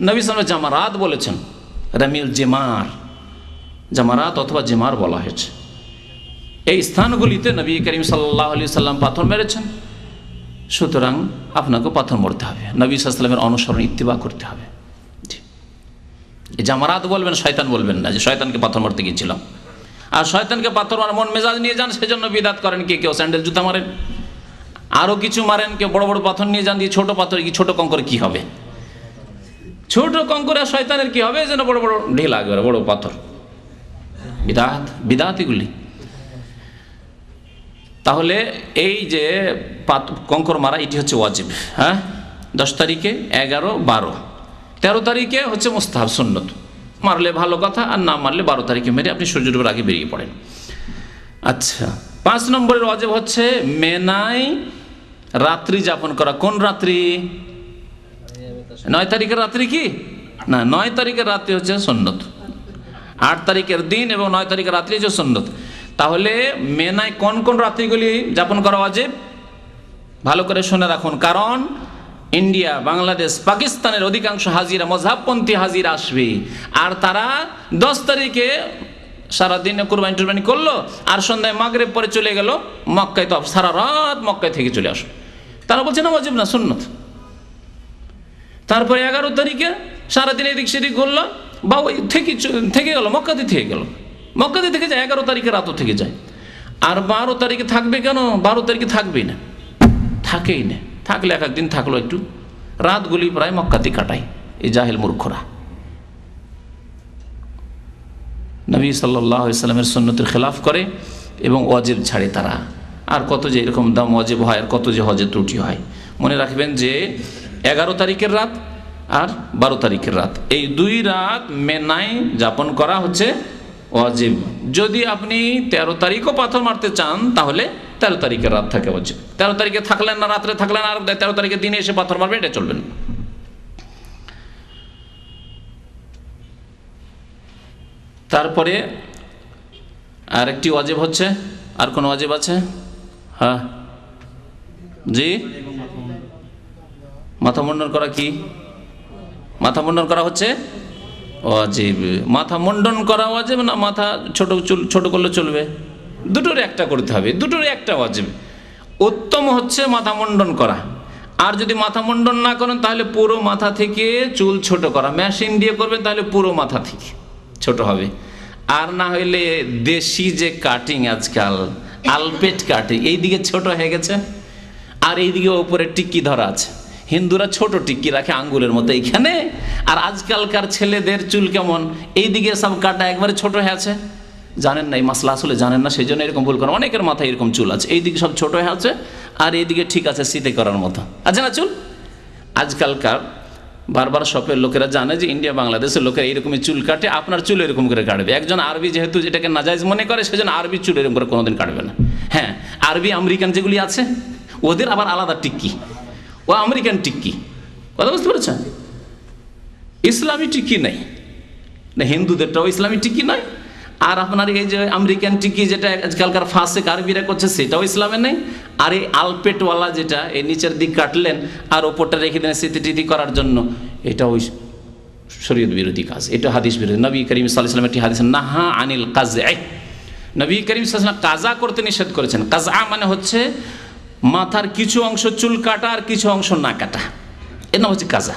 নবী সাল্লাল্লাহু আলাইহি ওয়াসাল্লাম জামারাত বলেছেন, রামিউল জিমার, জামারাত অথবা জিমার বলা হয়েছে। এই স্থানগুলিতে নবী করিম সাল্লাল্লাহু আলাইহি ওয়াসাল্লাম পাথর মেরেছেন। সুতরাং আপনাকে পাথর মারতে হবে, নবী সাল্লাল্লাহু আলাইহি ওয়াসাল্লামের অনুসরণ ইত্তিবা করতে হবে। এই জামারাত বলবেন, শয়তান বলবেন না যে শয়তানকে পাথর মারতে গিয়েছিলাম। আর শয়তানকে পাথর মারার মন মেজাজ নিয়ে যান, সেজন্য বিদাত করেন। কেউ স্যান্ডেল জুতা মারেন, আরও কিছু মারেন, কেউ বড় বড় পাথর নিয়ে যান, দিয়ে ছোট পাথর, কি ছোট কঙ্করে কি হবে? ছোট কঙ্করে শয়তানের কি হবে? যেন বড় বড় ঢিল আগবে, বড় পাথর। বিদাত এগুলি। তাহলে এই যে কঙ্কর মারা, এটি হচ্ছে ওয়াজিব। হ্যাঁ, 10 তারিখে, 11, 12, 13 তারিখে হচ্ছে মুস্তাহাব, সুন্নত। মারলে ভালো কথা, আর না মারলে 12 তারিখে মেরে আপনি সূর্য ডোবার আগে বেরিয়ে পড়েন। আচ্ছা, 5 নম্বরের ওয়াজিব হচ্ছে মেনায় রাত্রি যাপন করা। কোন রাত্রি? 9 তারিখের রাত্রি কি না, 9 তারিখের রাত্রি হচ্ছে সুন্নত। 8 তারিখের দিন এবং 9 তারিখের রাত্রি হচ্ছে সুন্নত। তাহলে মেনায় কোন কোন রাত্রিগুলি যাপন করা ওয়াজিব? ভালো করে শুনে রাখুন, কারণ ইন্ডিয়া, বাংলাদেশ, পাকিস্তানের অধিকাংশ হাজিরা, মযহাবপন্থী হাজিরা আসবে, আর তারা 10 তারিখে সারাদিনে কুরবানি টুরবানি করলো, আর সন্ধ্যায় মাগরিব পরে চলে গেল মক্কায়। তো সারা রাত মক্কায় থেকে চলে আসো, তারা বলছে না ওয়াজিব না, সুন্নত। তারপরে 11 তারিখে সারাদিন এদিক সেদিক ঘুরলো, বা ওই থেকে গেল মক্কাতে, থেকে গেল মক্কাতে থেকে যায়, 11 তারিখে রাতও থেকে যায়। আর 12 তারিখে থাকবে কেন? 12 তারিখে থাকবেই না, থাকেই না। থাকলে এক একদিন থাকলো, একটু রাতগুলি প্রায় মক্কাতে কাটায় এই জাহেল মূর্খরা। নবী সাল্লাল্লাহু আলাইহি ওয়াসাল্লামের সুন্নতের খেলাফ করে এবং ওয়াজিব ছাড়ে তারা। আর কত যে এরকম দাম ওয়াজিব হয়, আর কত যে হজে ত্রুটি হয়। মনে রাখবেন যে 11 তারিখের রাত আর 12 তারিখের রাত, এই 2 রাত মেনায় যাপন করা হচ্ছে ওয়াজিব। যদি আপনি 13 তারিখও পাথর মারতে চান, তাহলে 13 তারিখের রাত থাকে ওয়াজিব। 13 তারিখে থাকলেন না, রাত্রে থাকলেন, আর 13 তারিখের দিনে এসে পাথর মারবেন, এটা চলবে না। তারপরে আরেকটি ওয়াজিব হচ্ছে, আর কোন ওয়াজিব আছে? হ্যাঁ জি, মাথা মুন্ডন করা। কি মাথা মুন্ডন করা হচ্ছে ওয়াজিব। মাথা মুন্ডন করা ওয়াজিব না মাথা ছোট করলে চলবে? দুটোর একটা করতে হবে, দুটোর একটা ওয়াজিব। উত্তম হচ্ছে মাথা মুন্ডন করা। আর যদি মাথা মুন্ডন না করেন, তাহলে পুরো মাথা থেকে চুল ছোট করা। মেশিন দিয়ে করবেন তাহলে পুরো মাথা থেকে ছোট হবে। আর না হইলে দেশি যে কাটিং আজকাল, আলপেট কাটিং, এইদিকে ছোট হয়ে গেছে, আর এইদিকে ওপরে টিক্কি ধরা আছে। হিন্দুরা ছোট টিক্কি রাখে আঙ্গুলের মতো এইখানে, আর আজকালকার ছেলেদের চুল কেমন, এইদিকে সব কাটা একবারে ছোট হয়ে আছে। জানেন না এই মাসলা, আসলে জানেন না, সেই জন্য এরকম ভুল করেন। অনেকের মাথায় এরকম চুল আছে, এইদিকে সব ছোট হয়ে আছে, আর এইদিকে ঠিক আছে শীতে করার মতো আছে না চুল। আজকালকার বারবার শপের লোকেরা জানে যে ইন্ডিয়া বাংলাদেশের লোকেরা এইরকমই চুল কাটে, আপনার চুল এরকম করে কাটবে। একজন আরবি যেহেতু যেটাকে নাজায়েজ মনে করে, সেজন্য আরবি চুল এরকম করে কোনোদিন কাটবে না। হ্যাঁ, আরবি আমেরিকান যেগুলি আছে, ওদের আবার আলাদা টিক্কি, ও আমেরিকান টিক্কি, কথা বুঝতে পেরেছেন? ইসলামী টিক্কি নেই না, হিন্দুদেরটাও ইসলামী টিক্কি নয়। আর আপনার এই যে আমেরিকান টিক্কি যেটা আজকালকার ফাঁসে আরবিরা করছে, সেটাও ইসলামে নেই। আর এই আলপেটওয়ালা যেটা এই নিচের দিক কাটলেন আর ওপরটা রেখে দেন স্মৃতি করার জন্য, এটা ওই শরীয়ত বিরোধী কাজ, এটা হাদিস বিরোধী। নবী করিম সাল্লাল্লাহু আলাইহি ওয়াসাল্লাম একটি হাদিস নাহা আনিল কাজআ, নবী করিম সাল্লাল্লাহু আলাইহি ওয়াসাল্লাম কাজা করতে নিষেধ করেছেন। কাজআ মানে হচ্ছে মাথার কিছু অংশ চুল কাটা আর কিছু অংশ না কাটা, এর নাম হচ্ছে কাজা।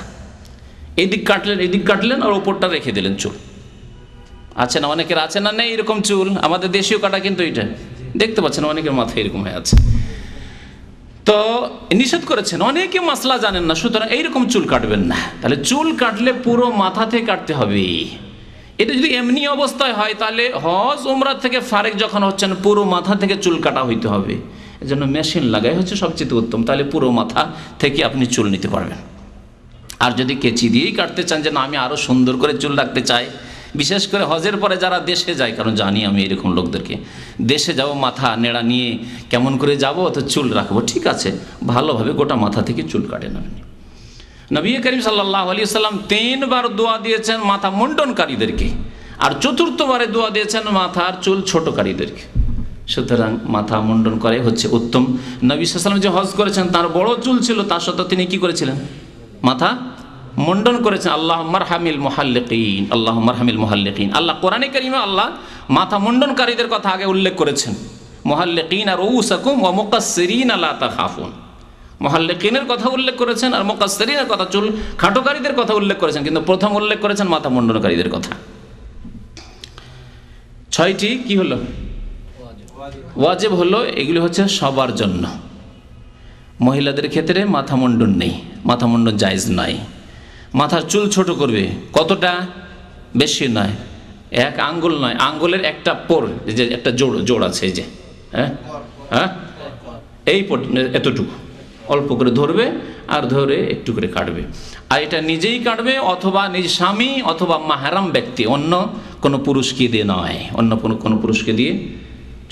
এদিক কাটলেন আর ওপরটা রেখে দিলেন চুল। আছে না, অনেকের আছে না, নেই এরকম চুল? আমাদের দেশীয় কাটা কিন্তু এটা দেখতে পাচ্ছেন, অনেকের মাথায় এরকম হয়ে আছে। তো নিষেধ করেছেন, অনেকে মাসলা জানেন না, সুতরাং এইরকম চুল কাটবেন না। তাহলে চুল কাটলে পুরো মাথা থেকে কাটতে হবে। এটা যদি এমনি অবস্থায় হয়, তাহলে হজ উমরা থেকে ফারেক যখন হচ্ছেন, পুরো মাথা থেকে চুল কাটা হইতে হবে। এজন্য মেশিন লাগাই হচ্ছে সবচেয়ে উত্তম, তাহলে পুরো মাথা থেকে আপনি চুল নিতে পারবেন। আর যদি কেচি দিয়েই কাটতে চান, যে না আমি আরও সুন্দর করে চুল রাখতে চাই, বিশেষ করে হজের পরে যারা দেশে যায়, কারণ জানি আমি এরকম লোকদেরকে, দেশে যাব মাথা নেড়া নিয়ে কেমন করে যাব, তো চুল রাখবো, ঠিক আছে, ভালোভাবে গোটা মাথা থেকে চুল কাটেন আপনি। নবী করিম সাল্লাল্লাহু আলাইহি ওয়াসাল্লাম 3 বার দোয়া দিয়েছেন মাথা মুন্ডনকারীদেরকে। আর চতুর্থবারে দোয়া দিয়েছেন মাথার চুল ছোটকারীদেরকে। সুতরাং মাথা মুন্ডন করে হচ্ছে উত্তম। নবী সাল্লাল্লাহু আলাইহি ওয়াসাল্লাম যে হজ করেছেন তার বড় চুল ছিল, তার সত্ত্বেও তিনি কি করেছিলেন? মাথা মুন্ডন করেছেন। আল্লাহুম্মা আরহামিল মুহাল্লিকিন, আল্লাহুম্মা আরহামিল মুহাল্লিকিন। আল্লাহ কোরআনে কারিমে আল্লাহ মাথা মুন্ডনকারীদের কথা আগে উল্লেখ করেছেন, মুহাল্লিকিনা রুউসাকুম ওয়া মুকাসসিরিনা লা তাখাফুন। মুহাল্লিকিনের কথা উল্লেখ করেছেন আর মুকাসসিরিনের কথা, চুল খাটোকারীদের কথা উল্লেখ করেছেন, কিন্তু প্রথম উল্লেখ করেছেন মাথা মুন্ডনকারীদের কথা। 6টি কি হলো? ওয়াজিব হলো। এগুলি হচ্ছে সবার জন্য। মহিলাদের ক্ষেত্রে মাথা মুন্ডন নেই, মাথা মুন্ডন জায়েজ নয়। মাথার চুল ছোট করবে, কতটা? বেশি নয়, 1 আঙ্গুল নয়, আঙ্গুলের একটা পোর, যে একটা জোড় আছে, এই যে এই এতটুকু অল্প করে ধরবে আর ধরে একটু করে কাটবে। আর এটা নিজেই কাটবে অথবা নিজ স্বামী অথবা মাহরাম ব্যক্তি, অন্য কোনো পুরুষকে দিয়ে নয়। অন্য কোনো পুরুষকে দিয়ে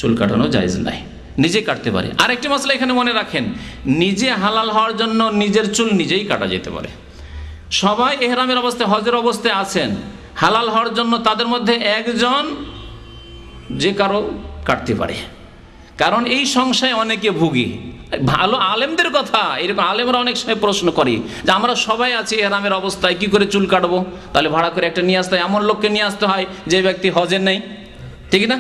চুল কাটানো জায়েজ নাই, নিজে কাটতে পারে। আরেকটি মশলা এখানে মনে রাখেন, নিজে হালাল হওয়ার জন্য নিজের চুল নিজেই কাটা যেতে পারে। সবাই ইহরামের অবস্থায়, হজের অবস্থায় আছেন, হালাল হওয়ার জন্য তাদের মধ্যে একজন যে কারো কাটতে পারে। কারণ এই সংশয়ে অনেকে ভুগি। ভালো আলেমদের কথা, এরকম আলেমরা অনেক সময় প্রশ্ন করি যে আমরা সবাই আছি ইহরামের অবস্থায়, কি করে চুল কাটবো? তাহলে ভাড়া করে একটা নিয়ে আসতে হয়, এমন লোককে নিয়ে আসতে হয় যে ব্যক্তি হজের নেই, ঠিক না?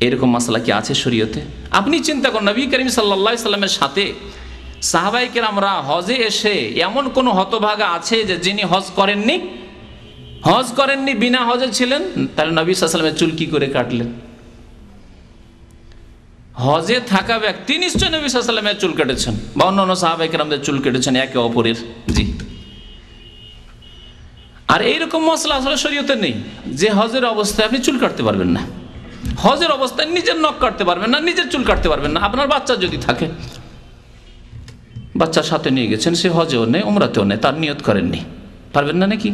এরকম মাসলা কি আছে শরীয়তে? আপনি চিন্তা করুন, নবী করিম সাল্লাল্লাহু আলাইহি সাল্লামের সাথে সাহাবায়ে কেরামরা হজে এসে এমন কোন হতভাগা আছে যে যিনি হজ করেননি, বিনা হজে ছিলেন? তাহলে নবী সাল্লাল্লাহু আলাইহি সাল্লামের চুল কি করে কাটলেন? হজে থাকা ব্যক্তি নিশ্চয় নবী সাল্লাল্লাহু আলাইহি সাল্লামের চুল কেটেছেন বা অন্যান্য সাহাবায়ে কেরামদের চুল কেটেছেন একে অপরের। জি। আর এইরকম মশলা আসলে শরীয়তে নেই যে হজের অবস্থায় আপনি চুল কাটতে পারবেন না, হজের অবস্থায় নিজের নখ কাটতে পারবেন না, নিজের চুল কাটতে পারবেন না। আপনার বাচ্চা যদি থাকে, বাচ্চার সাথে নিয়ে গেছেন, সে হজেও নেই উমরাতেও নেই, তার নিয়ত করেননি, পারবেন না নাকি?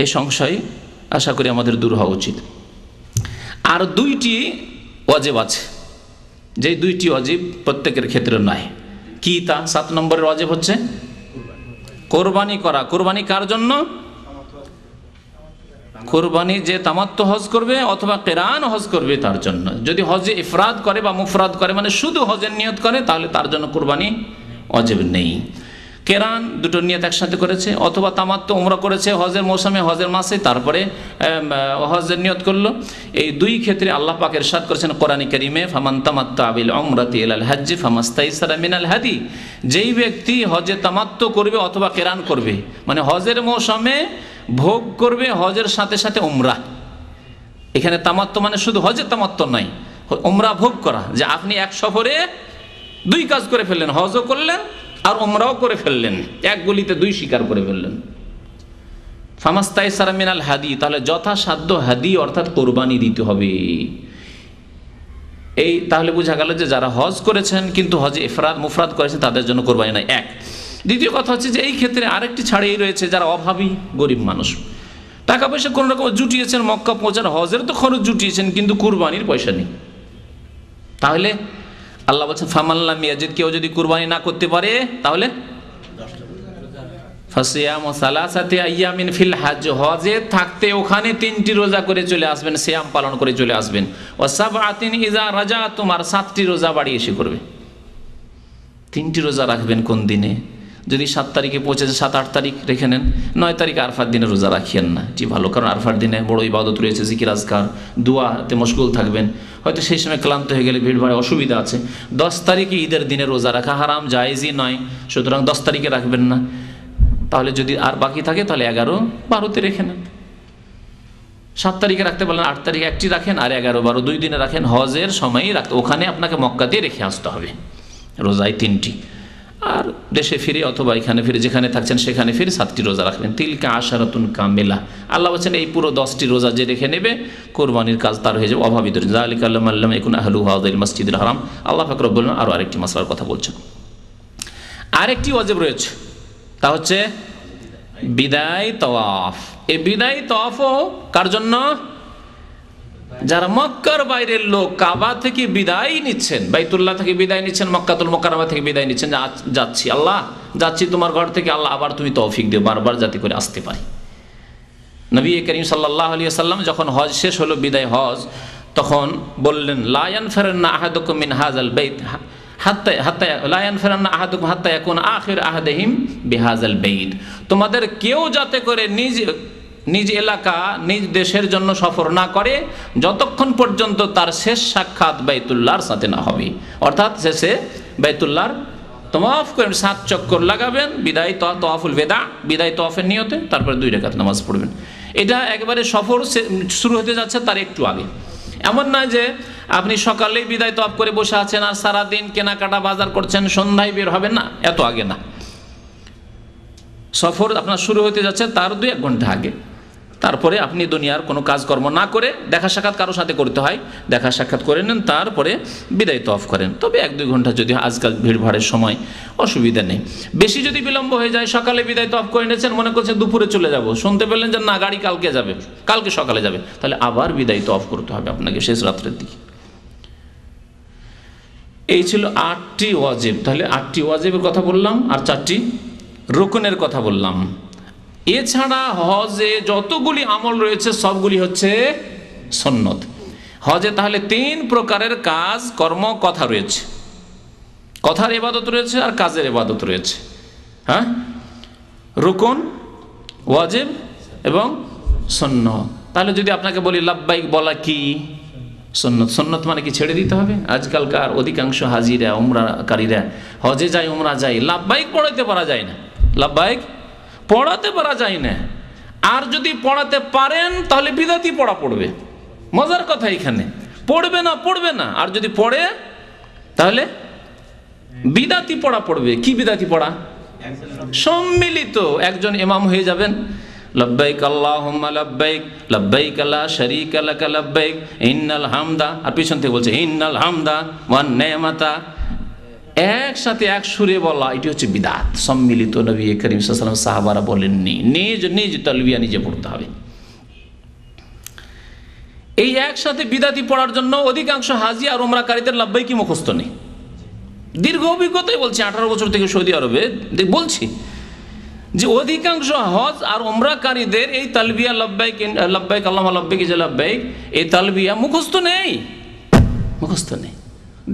এই সংশয় আশা করি আমাদের দূর হওয়া উচিত। আর 2টি ওয়াজিব আছে, যে 2টি ওয়াজিব প্রত্যেকের ক্ষেত্রে নয়। কি তা? 7 নম্বরের ওয়াজিব হচ্ছে কোরবানি করা। কোরবানি কার জন্য? কোরবানি যে তামাত্তু হজ করবে অথবা কিরান হজ করবে তার জন্য। যদি হজে ইফরাদ করে বা মুফরাদ করে, মানে শুধু হজের নিয়ত করে, তাহলে তার জন্য কোরবানি ওয়াজিব নেই। কিরান দুটো নিয়ত একসাথে করেছে, অথবা তামাত্তু উমরা করেছে হজের মৌসুমে, হজের মাসে, তারপরে হজের নিয়ত করলো। এই 2 ক্ষেত্রে আল্লাহ পাক ইরশাদ করেছেন কোরআনে কারীমে, ফামান তামাত্তা বিল উমরাতি ইলাল হজ্জি ফামাস্তাইসারা মিনাল হাদি। যেই ব্যক্তি হজে তামাত্তু করবে অথবা কিরান করবে, মানে হজের মৌসুমে ভোগ করবে হজের সাথে সাথে উমরা। এখানে তামাত্তু মানে শুধু হজের তামাত্তু নয়, উমরা ভোগ করা, যে আপনি এক সফরে 2 কাজ করে ফেললেন, হজও করলেন আর উমরাও করে ফেললেন, এক গুলিতে 2 শিকার করে ফেললেন। ফামাস্তাইসারা মিনাল হাদি, তাহলে যথাসাধ্য হাদি অর্থাৎ কোরবানি দিতে হবে। এই তাহলে বোঝা গেল যে যারা হজ করেছেন কিন্তু হজে ইফরাদ মুফরাদ করেছেন তাদের জন্য কোরবানি নাই। এক। দ্বিতীয় কথা হচ্ছে যে এই ক্ষেত্রে আরেকটি ছাড়েই রয়েছে, যারা অভাবী গরিব মানুষ, টাকা পয়সা কোনো রকম জুটিয়েছেন, মক্কা পৌঁছার হজের তো খরচ জুটিয়েছেন, কিন্তু কুরবানির পয়সা নেই। তাহলে আল্লাহ বলছেন ফামাল্লাম ইয়াজিদ, কেউ যদি কুরবানি না করতে পারে তাহলে ফাসিয়ামু সালাসাতি আইয়ামিন ফিল হজ, হজে থাকতে ওখানে 3টি রোজা করে চলে আসবেন, সিয়াম পালন করে চলে আসবেন। ওয়া সাবআতিন ইযা রাজাতুম, আর 7টি রোজা বাড়ি এসে করবে। 3টি রোজা রাখবেন কোন দিনে? যদি 7 তারিখে পৌঁছেছে 7-8 তারিখ রেখে নেন, 9 তারিখ আরফার দিনে রোজা রাখিয়েন না, এটি ভালো। কারণ আরফার দিনে বড় ইবাদত রয়েছে, জিকির আজকার দোয়াতে মশগুল থাকবেন, হয়তো সেই সময় ক্লান্ত হয়ে গেলে ভিড় ভাড়ে অসুবিধা আছে। 10 তারিখে ঈদের দিনে রোজা রাখা হারাম, জায়েজই নয়, সুতরাং 10 তারিখে রাখবেন না। তাহলে যদি আর বাকি থাকে তাহলে 11-12তে রেখে নেন। 7 তারিখে রাখতে পারলেন, 8 তারিখে একটি রাখেন, আর 11-12 2 দিনে রাখেন। হজের সময়ই রাখতে, ওখানে আপনাকে মক্কাতে রেখে আসতে হবে রোজায় 3টি। আর দেশে ফিরে অথবা এখানে ফিরে, যেখানে থাকছেন সেখানে ফিরে 7টি রোজা রাখবেন। তিলকা আশারাতুন কামিলা, আল্লাহ বলছেন এই পুরো 10টি রোজা যে রেখে নেবে কোরবানির কাজ তার হয়ে যাবে অভাবী দরিদ্র। যালিকা লাম ইয়াকুন আহলু হাযিল মাসজিদুল হারাম। আল্লাহ পাক রব্বুল আলামিন আরও আরেকটি মাসলার কথা বলছেন। আরেকটি ওয়াজিব রয়েছে, তা হচ্ছে বিদায় তওয়াফ। এই বিদায় তওয়াফও কার জন্য? যারা মক্কার বাইরের লোক, কাবা থেকে বিদায় নিচ্ছেন, বাইতুল্লাহ থেকে বিদায় নিচ্ছেন, মক্কাতুল মুকাররমা থেকে বিদায় নিচ্ছেন, যাচ্ছি আল্লাহ, যাচ্ছি তোমার ঘর থেকে, আল্লাহ আবার তুমি তৌফিক দিও বারবার যাতে করে আসতে পারি। নবী করিম সাল্লাল্লাহু আলাইহি ওয়াসাল্লাম যখন হজ শেষ হলো, বিদায় হজ, তখন বললেন লা ইয়ানফিরান্না আহাদুকুম মিন হাযাল বাইত হাত্তা লা ইয়ানফিরান্না আহাদুকুম হাত্তা ইয়াকুনা আখির আহাদিহিম বিহাযাল বাইত। তোমাদের কেউ যাতে করে নিজ এলাকা নিজ দেশের জন্য সফর না করে যতক্ষণ পর্যন্ত তার শেষ সাক্ষাৎ বাইতুল্লাহর সাথে না হবে। অর্থাৎ শেষে বাইতুল্লাহর তওয়াফ করেন, 7 চক্কর লাগাবেন, বিদায় তওয়াফুল বেদা, বিদায় তওয়াফের নিয়তে, তারপরে 2 রাকাত নামাজ পড়বেন। এটা একবারে সফর শুরু হতে যাচ্ছে তার একটু আগে। এমন নয় যে আপনি সকালেই বিদায় তওয়াফ করে বসে আছেন আর সারাদিন কেনাকাটা বাজার করছেন, সন্ধ্যায় বের হবেন না, এত আগে না। সফর আপনার শুরু হতে যাচ্ছে তার 2-1 ঘন্টা আগে। তারপরে আপনি দুনিয়ার কোনো কাজকর্ম না করে, দেখা সাক্ষাৎ কারোর সাথে করতে হয়, দেখা সাক্ষাৎ করে নেন, তারপরে বিদায় তওয়াফ করেন। তবে 1-2 ঘন্টা যদি, আজকাল ভিড়ভাড়ের সময়, অসুবিধা নেই। বেশি যদি বিলম্ব হয়ে যায়, সকালে বিদায় তওয়াফ করে নিয়েছেন, মনে করছেন দুপুরে চলে যাব, শুনতে পেলেন যে না গাড়ি কালকে যাবে, কালকে সকালে যাবে, তাহলে আবার বিদায় তওয়াফ করতে হবে আপনাকে শেষ রাত্রের দিকে। এই ছিল 8টি ওয়াজিব। তাহলে 8টি ওয়াজিবের কথা বললাম আর 4টি রুকনের কথা বললাম। এছাড়া হজে যতগুলি আমল রয়েছে সবগুলি হচ্ছে সুন্নত। হজে তাহলে 3 প্রকারের কাজ, কর্ম, কথা রয়েছে। কথার ইবাদত রয়েছে আর কাজের ইবাদত রয়েছে। হ্যাঁ, রুকন, ওয়াজিব এবং সুন্নত। তাহলে যদি আপনাকে বলি লাব্বাইক বলা কি সুন্নত, সুন্নত মানে কি ছেড়ে দিতে হবে? আজকালকার অধিকাংশ হাজিরা, উমরাকারীরা হজে যায়, উমরা যায়, লাব্বাইক পড়াইতে পারা যায় না, লাব্বাইক পড়াতে পারা যায় না। আর যদি পড়াতে পারেন তাহলে বিদাতি পড়া পড়বে। মজার কথা এখানে, পড়বে না, আর যদি পড়ে তাহলে বিদাতি পড়া পড়বে। কি বিদাতি পড়া? সম্মিলিত একজন ইমাম হয়ে যাবেন, লব্বাইক আল্লাহুম্মা লব্বাইক, লব্বাইক লা শারীকা লাক লব্বাইক, ইন্নাল হামদা, আর পিছন থেকে বলছে ইন্নাল হামদা ওয়ান নি'মাতা, একসাথে এক সুরে বলা, এটি হচ্ছে বিদাত। সম্মিলিত নবী করিম সাল্লাল্লাহু আলাইহি ওয়াসাল্লাম, সাহাবারা বলেননি, নিজ তালবিয়া নিজে পড়তে হবে। এই একসাথে বিদাতি পড়ার জন্য অধিকাংশ হাজি আর উমরাকারীদের লাব্বাইকি মুখস্থ নেই। দীর্ঘ অভিজ্ঞতাই বলছি, 18 বছর থেকে সৌদি আরবে বলছি যে অধিকাংশ হজ আর উমরাকারীদের এই তালবিয়া লব্বাইক লব্বাইক আল্লাহুম্মা লব্বাইক যে লব্বাইক, এই তালবিয়া মুখস্থ নেই।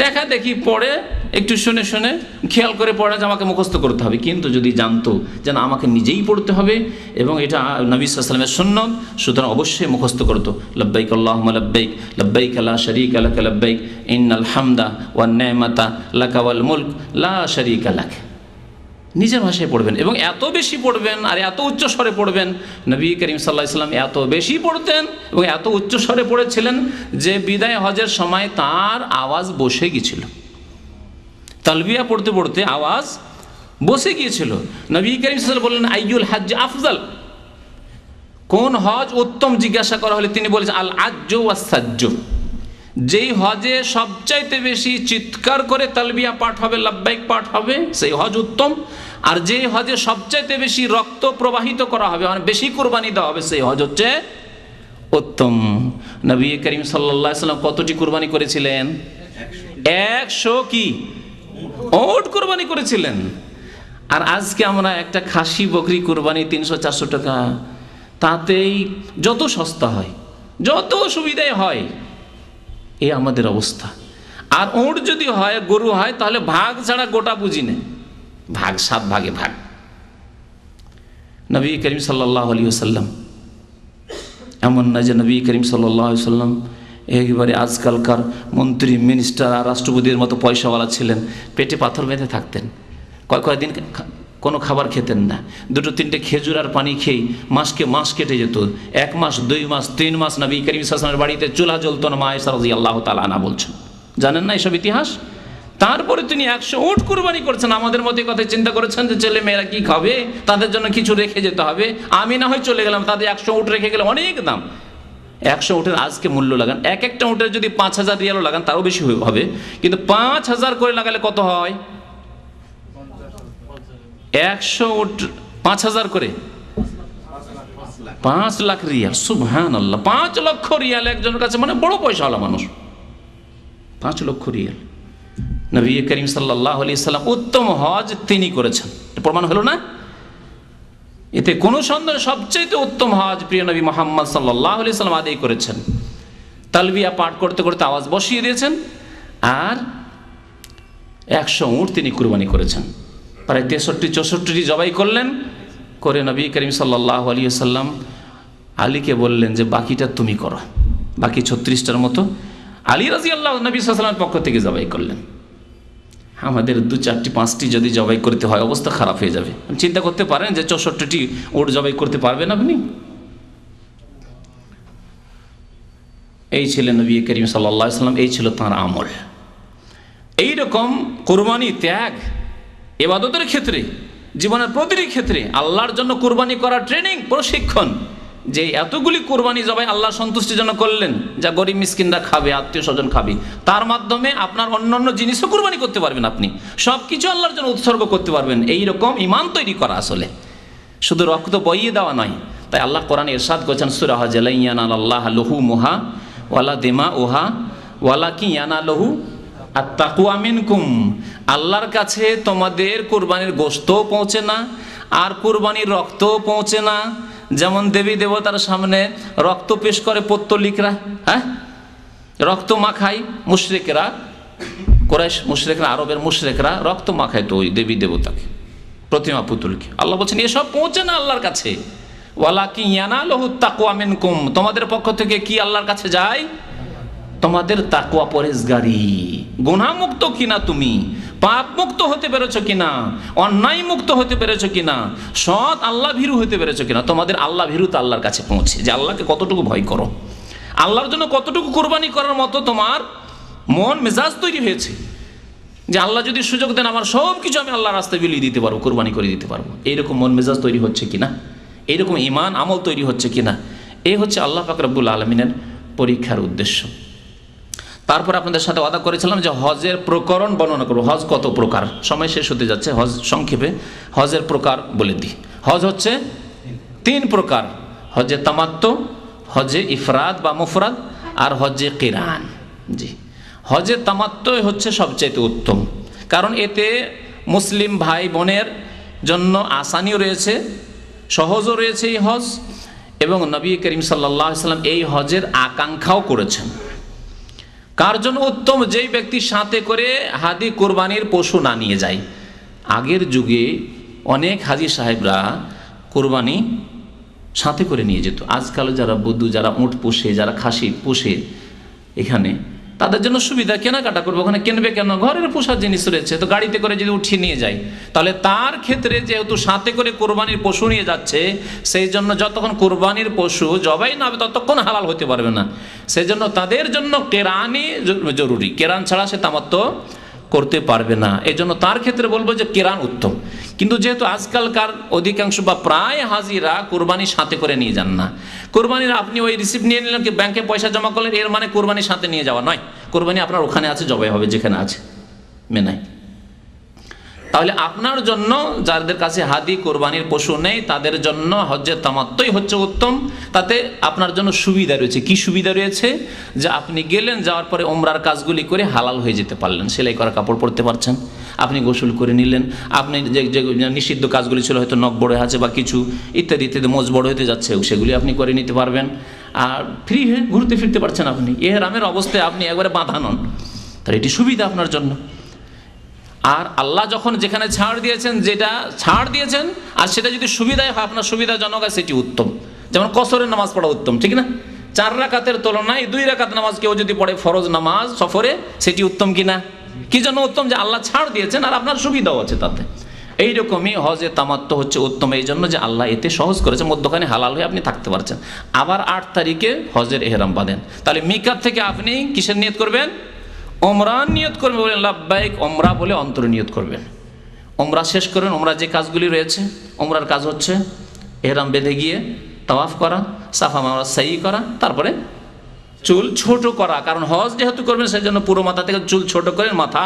দেখা দেখি পড়ে, একটু শুনে শুনে খেয়াল করে পড়ে যে আমাকে মুখস্থ করতে হবে, কিন্তু যদি জানতো যে না আমাকে নিজেই পড়তে হবে এবং এটা নবী সাল্লাল্লাহু আলাইহি ওয়াসাল্লামের সুন্নত, সুতরাং অবশ্যই মুখস্থ করতো। লব্বাইক আল্লাহুম্মা লব্বাইক, লব্বাইক লা শারীকা লাক লব্বাইক, ইন্নাল হামদা ওয়ান নি'মাতা লাকা ওয়াল মুলক লা শারীকা লাক। নিজের ভাষায় পড়বেন এবং এত বেশি পড়বেন আর এত উচ্চ স্বরে পড়বেন। নবী করিম সাল্লাল্লাহু আলাইহি ওয়াসাল্লাম এত বেশি পড়তেন এবং এত উচ্চ স্বরে পড়েছিলেন যে বিদায় হজের সময় তার আওয়াজ বসে গিয়েছিল। তালবিয়া পড়তে পড়তে আওয়াজ বসে গিয়েছিল। নবী করিম সাল্লাল্লাহু আলাইহি ওয়াসাল্লাম বললেন আইয়ুল হজ্জ আফজাল, কোন হজ উত্তম জিজ্ঞাসা করা হলে তিনি বলেছেন আল আজ্জু ওয়াস সাজ্জু, যেই হজে সবচাইতে বেশি চিৎকার করে তালবিয়া পাঠ হবে, লাব্বাইক পাঠ হবে, সেই হজ উত্তম। আর যে হজে সবচাইতে বেশি রক্ত প্রবাহিত করা হবে, মানে বেশি কুরবানি দেওয়া হবে, সেই হজ হচ্ছে উত্তম। নবী করিম সাল্লাল্লাহু আলাইহি ওয়াসাল্লাম কতটি কুরবানি করেছিলেন? 100 কি ওট কুরবানি করেছিলেন। আর আজকে আমরা একটা খাসি বকরি কুরবানি 300-400 টাকা, তাতেই যত সস্তা হয়, যত সুবিধাই হয়, এই আমাদের অবস্থা। আর ওট যদি হয়, গরু হয়, তাহলে ভাগ ছাড়া গোটা বুঝি না, ভাগ 7 ভাগে ভাগ। নবী করিম সাল্লাল্লাহু আলাইহি ওয়াসাল্লাম এমন না যে নবী করিম সাল্লাল্লাহু আলাইহি ওয়াসাল্লাম একেবারে আজকালকার মন্ত্রী, মিনিস্টার আর রাষ্ট্রপতির মতো পয়সাওয়ালা ছিলেন, পেটে পাথর বেঁধে থাকতেন, কয়েকদিন কোনো খাবার খেতেন না, 2-3টে খেজুর আর পানি খেয়ে মাস কেটে যেত। 1 মাস, 2 মাস, 3 মাস নবী করিম সাল্লাল্লাহু আলাইহি ওয়াসাল্লামের বাড়িতে চুলা জ্বলতো না। মা আয়েশা রাদিয়াল্লাহু তাআলা আনহা বলছেন, জানেন না এসব ইতিহাস? তারপরে তিনি 100 উট কুরবানি করছেন। আমাদের মতো কথা চিন্তা করেছেন যে ছেলে মেয়েরা কি খাবে, তাদের জন্য কিছু রেখে যেতে হবে। আমি না হয় চলে গেলাম, তাদের 100 উট রেখে গেলে অনেক দাম। 100 উটের আজকে মূল্য লাগান, এক একটা উটের যদি 5000 রিয়ালও লাগান তারও বেশি হবে, কিন্তু 5000 করে লাগালে কত হয়? 100 উট 5000 করে 5 লাখ রিয়াল। সুবহানাল্লাহ, 5 লক্ষ রিয়াল একজনের কাছে, মানে বড় পয়সাওয়ালা মানুষ। 5 লক্ষ রিয়াল। নবী করিম সাল্লাল্লাহু আলাইহি ওয়াসাল্লাম উত্তম হজ তিনি করেছেন, প্রমাণ হলো না? এতে কোনো সন্দেহ সবচেয়ে উত্তম হজ প্রিয় নবী মুহাম্মদ সাল্লাল্লাহু আলাইহি সাল্লাম আদায় করেছেন। তালবিয়া পাঠ করতে করতে আওয়াজ বসিয়ে দিয়েছেন, আর 100 উট তিনি কুরবানি করেছেন। প্রায় 63-64টি জবাই করলেন, করে নবী করিম সাল্লাল্লাহু আলাইহি সাল্লাম আলীকে বললেন যে বাকিটা তুমি করো। বাকি 36টার মতো আলী রাদিয়াল্লাহু নবী সাল্লাল্লাহু আলাইহি ওয়াসাল্লামের পক্ষ থেকে জবাই করলেন। আমাদের 2, 4, 5টি যদি জবাই করতে হয় অবস্থা খারাপ হয়ে যাবে। চিন্তা করতে পারেন যে 64টি উট জবাই করতে পারবেন আপনি? এই ছিলেন নবী করিম সাল্লাল্লাহু আলাইহি সাল্লাম, এই ছিল তাঁর আমল। এইরকম কুরবানি ত্যাগ ইবাদতের ক্ষেত্রে, জীবনের প্রতিটি ক্ষেত্রে আল্লাহর জন্য কুরবানি করার ট্রেনিং, প্রশিক্ষণ, যে এতগুলি কুরবানি জবাই আল্লাহ সন্তুষ্টির জন্য করলেন, যা গরিব মিসকিনরা খাবে, আত্মীয় স্বজন খাবে, তার মাধ্যমে আপনার অন্যান্য জিনিসও কুরবানি করতে পারবেন। আপনি সব কিছু আল্লাহর জন্য উৎসর্গ করতে পারবেন। এইরকম ঈমান তৈরি করা, আসলে শুধু রক্ত বইয়ে দেওয়া নয়। তাই আল্লাহ কোরআনে ইরশাদ করেছেন সূরা হজ, লা ইয়ানালাল্লাহু লুহুমুহা ওয়ালা দিমাউহা ওয়ালাকিন ইয়ানালুহু আত-তাকওয়া মিনকুম। আল্লাহর কাছে তোমাদের কুরবানির গোশতও পৌঁছে না, আর কুরবানির রক্তও পৌঁছে না। যেমন দেবী দেবতার সামনে রক্ত পেশ করে পত্তলিকরা, হ্যাঁ, রক্ত মাখায় মুশরিকরা, কুরাইশ মুশরিকরা, আরবের মুশরিকরা রক্ত মাখায় তো ওই দেবী দেবতাকে, প্রতিমা পুতুলকে। আল্লাহ বলছেন এসব পৌঁছে না আল্লাহর কাছে। ওয়ালাকিন ইয়ানালুহু আত-তাকওয়া মিনকুম, তোমাদের পক্ষ থেকে কি আল্লাহর কাছে যায়? তোমাদের তাকওয়া, পরহেজগারি, গুনাহমুক্ত কিনা, তুমি পাপ মুক্ত হতে পেরেছো কিনা, অন্যায় মুক্ত হতে পেরেছো কিনা, সৎ আল্লাহ ভীরু হতে পেরেছো কিনা। তোমাদের আল্লাহ ভীরুতা আল্লাহর কাছে পৌঁছে, যে আল্লাহকে কতটুকু ভয় করো, আল্লাহর জন্য কতটুকু কুরবানি করার মতো তোমার মন মেজাজ তৈরি হয়েছে, যে আল্লাহ যদি সুযোগ দেন আমার সব কিছু আমি আল্লাহর রাস্তায় বিলিয়ে দিতে পারবো, কুরবানি করে দিতে পারবো। এইরকম মন মেজাজ তৈরি হচ্ছে কিনা, এইরকম ঈমান আমল তৈরি হচ্ছে কিনা, এই হচ্ছে আল্লাহ পাক রব্বুল আলামিনের পরীক্ষার উদ্দেশ্য। তারপর আপনাদের সাথে ওয়াদা করেছিলাম যে হজের প্রকরণ বর্ণনা করব। হজ কত প্রকার, সময় শেষ হতে যাচ্ছে, হজ সংক্ষেপে হজের প্রকার বলে দিই। হজ হচ্ছে 3 প্রকার: হজে তামাত্তু, হজে ইফরাদ বা মুফরাদ, আর হজে কিরান। জি, হজে তামাত্তু হচ্ছে সবচাইতে উত্তম, কারণ এতে মুসলিম ভাই বোনের জন্য আসানিও রয়েছে, সহজও রয়েছে এই হজ, এবং নবী করিম সাল্লাল্লাহু আলাইহি সাল্লাম এই হজের আকাঙ্ক্ষাও করেছেন। কার জন্য উত্তম? যেই ব্যক্তি সাথে করে হাদি কোরবানির পশু না নিয়ে যায়। আগের যুগে অনেক হাজি সাহেবরা কোরবানি সাথে করে নিয়ে যেত। আজকাল যারা বধূ, যারা উট পোষে, যারা খাসি পোষে, এখানে তাদের জন্য সুবিধা, কেনাকাটা করবে, ওখানে কিনবে কেন, ঘরের পোষার জিনিস রয়েছে, তো গাড়িতে করে যদি উঠিয়ে নিয়ে যায়, তাহলে তার ক্ষেত্রে যেহেতু সাথে করে কোরবানির পশু নিয়ে যাচ্ছে, সেই জন্য যতক্ষণ কোরবানির পশু জবাই না হবে ততক্ষণ হালাল হতে পারবে না। সেই জন্য তাদের জন্য কেরানই জরুরি, কেরান ছাড়া সে তামাত্তু করতে পারবে না। এই জন্য তার ক্ষেত্রে বলবো যে কেরান উত্তম। কিন্তু যেহেতু আজকালকার অধিকাংশ বা প্রায় হাজিরা কোরবানির সাথে করে নিয়ে যান না, কোরবানির আপনি ওই রিসিপ্ট নিয়ে নিলেন, কি ব্যাংকে পয়সা জমা করলেন, এর মানে কোরবানির সাথে নিয়ে যাওয়া নয়। কোরবানি আপনার ওখানে আছে, জবাই হবে যেখানে আছে, মেনায়। তাহলে আপনার জন্য, যাদের কাছে হাদি কোরবানির পশু নেই, তাদের জন্য হজ্জে তামাত্তুই হচ্ছে উত্তম। তাতে আপনার জন্য সুবিধা রয়েছে। কি সুবিধা রয়েছে? যে আপনি গেলেন, যাওয়ার পরে ওমরার কাজগুলি করে হালাল হয়ে যেতে পারলেন, সেলাই করা কাপড় পরতে পারছেন, আপনি গোসল করে নিলেন, আপনি যে নিষিদ্ধ কাজগুলি ছিল, হয়তো নখ বড় আছে বা কিছু ইত্যাদি ইত্যাদি, মোজ বড় হতে যাচ্ছে, সেগুলি আপনি করে নিতে পারবেন, আর ফ্রি হয়ে ঘুরতে ফিরতে পারছেন। আপনি ইহরামের অবস্থায় আপনি একবারে বাঁধা নন, তাহলে এটি সুবিধা আপনার জন্য। আর আল্লাহ যখন যেখানে ছাড় দিয়েছেন, যেটা ছাড় দিয়েছেন, আর সেটা যদি সুবিধায় হয়, আপনার সুবিধাজনক হয়, সেটি উত্তম। যেমন কসরের নামাজ পড়া উত্তম, ঠিক না? 4 রাকাতের তুলনায় 2 রাকাত নামাজ কেউ যদি পড়ে ফরজ নামাজ সফরে, সেটি উত্তম কিনা? কি জন্য উত্তম? যে আল্লাহ ছাড় দিয়েছেন আর আপনার সুবিধাও আছে তাতে। এইরকমই হজে তামাত্তু হচ্ছে উত্তম, এই জন্য যে আল্লাহ এতে সহজ করেছে, মধ্যখানে হালাল হয়ে আপনি থাকতে পারছেন। আবার 8 তারিখে হজের এহরাম বাঁধেন, তাহলে মিকাত থেকে আপনি কিসের নিয়ত করবেন? ওমরার নিয়ত করবেন। বলেন লাব্বাইক ওমরা বলে অন্তরে নিয়ত করবেন, ওমরা শেষ করবেন। ওমরা যে কাজগুলি রয়েছে, ওমরার কাজ হচ্ছে এহরাম বেঁধে গিয়ে তাওয়াফ করা, সাফা মারওয়া সাই করা, তারপরে চুল ছোট করা। কারণ হজ যেহেতু করবেন, সেই জন্য পুরো মাথা থেকে চুল ছোট করেন, মাথা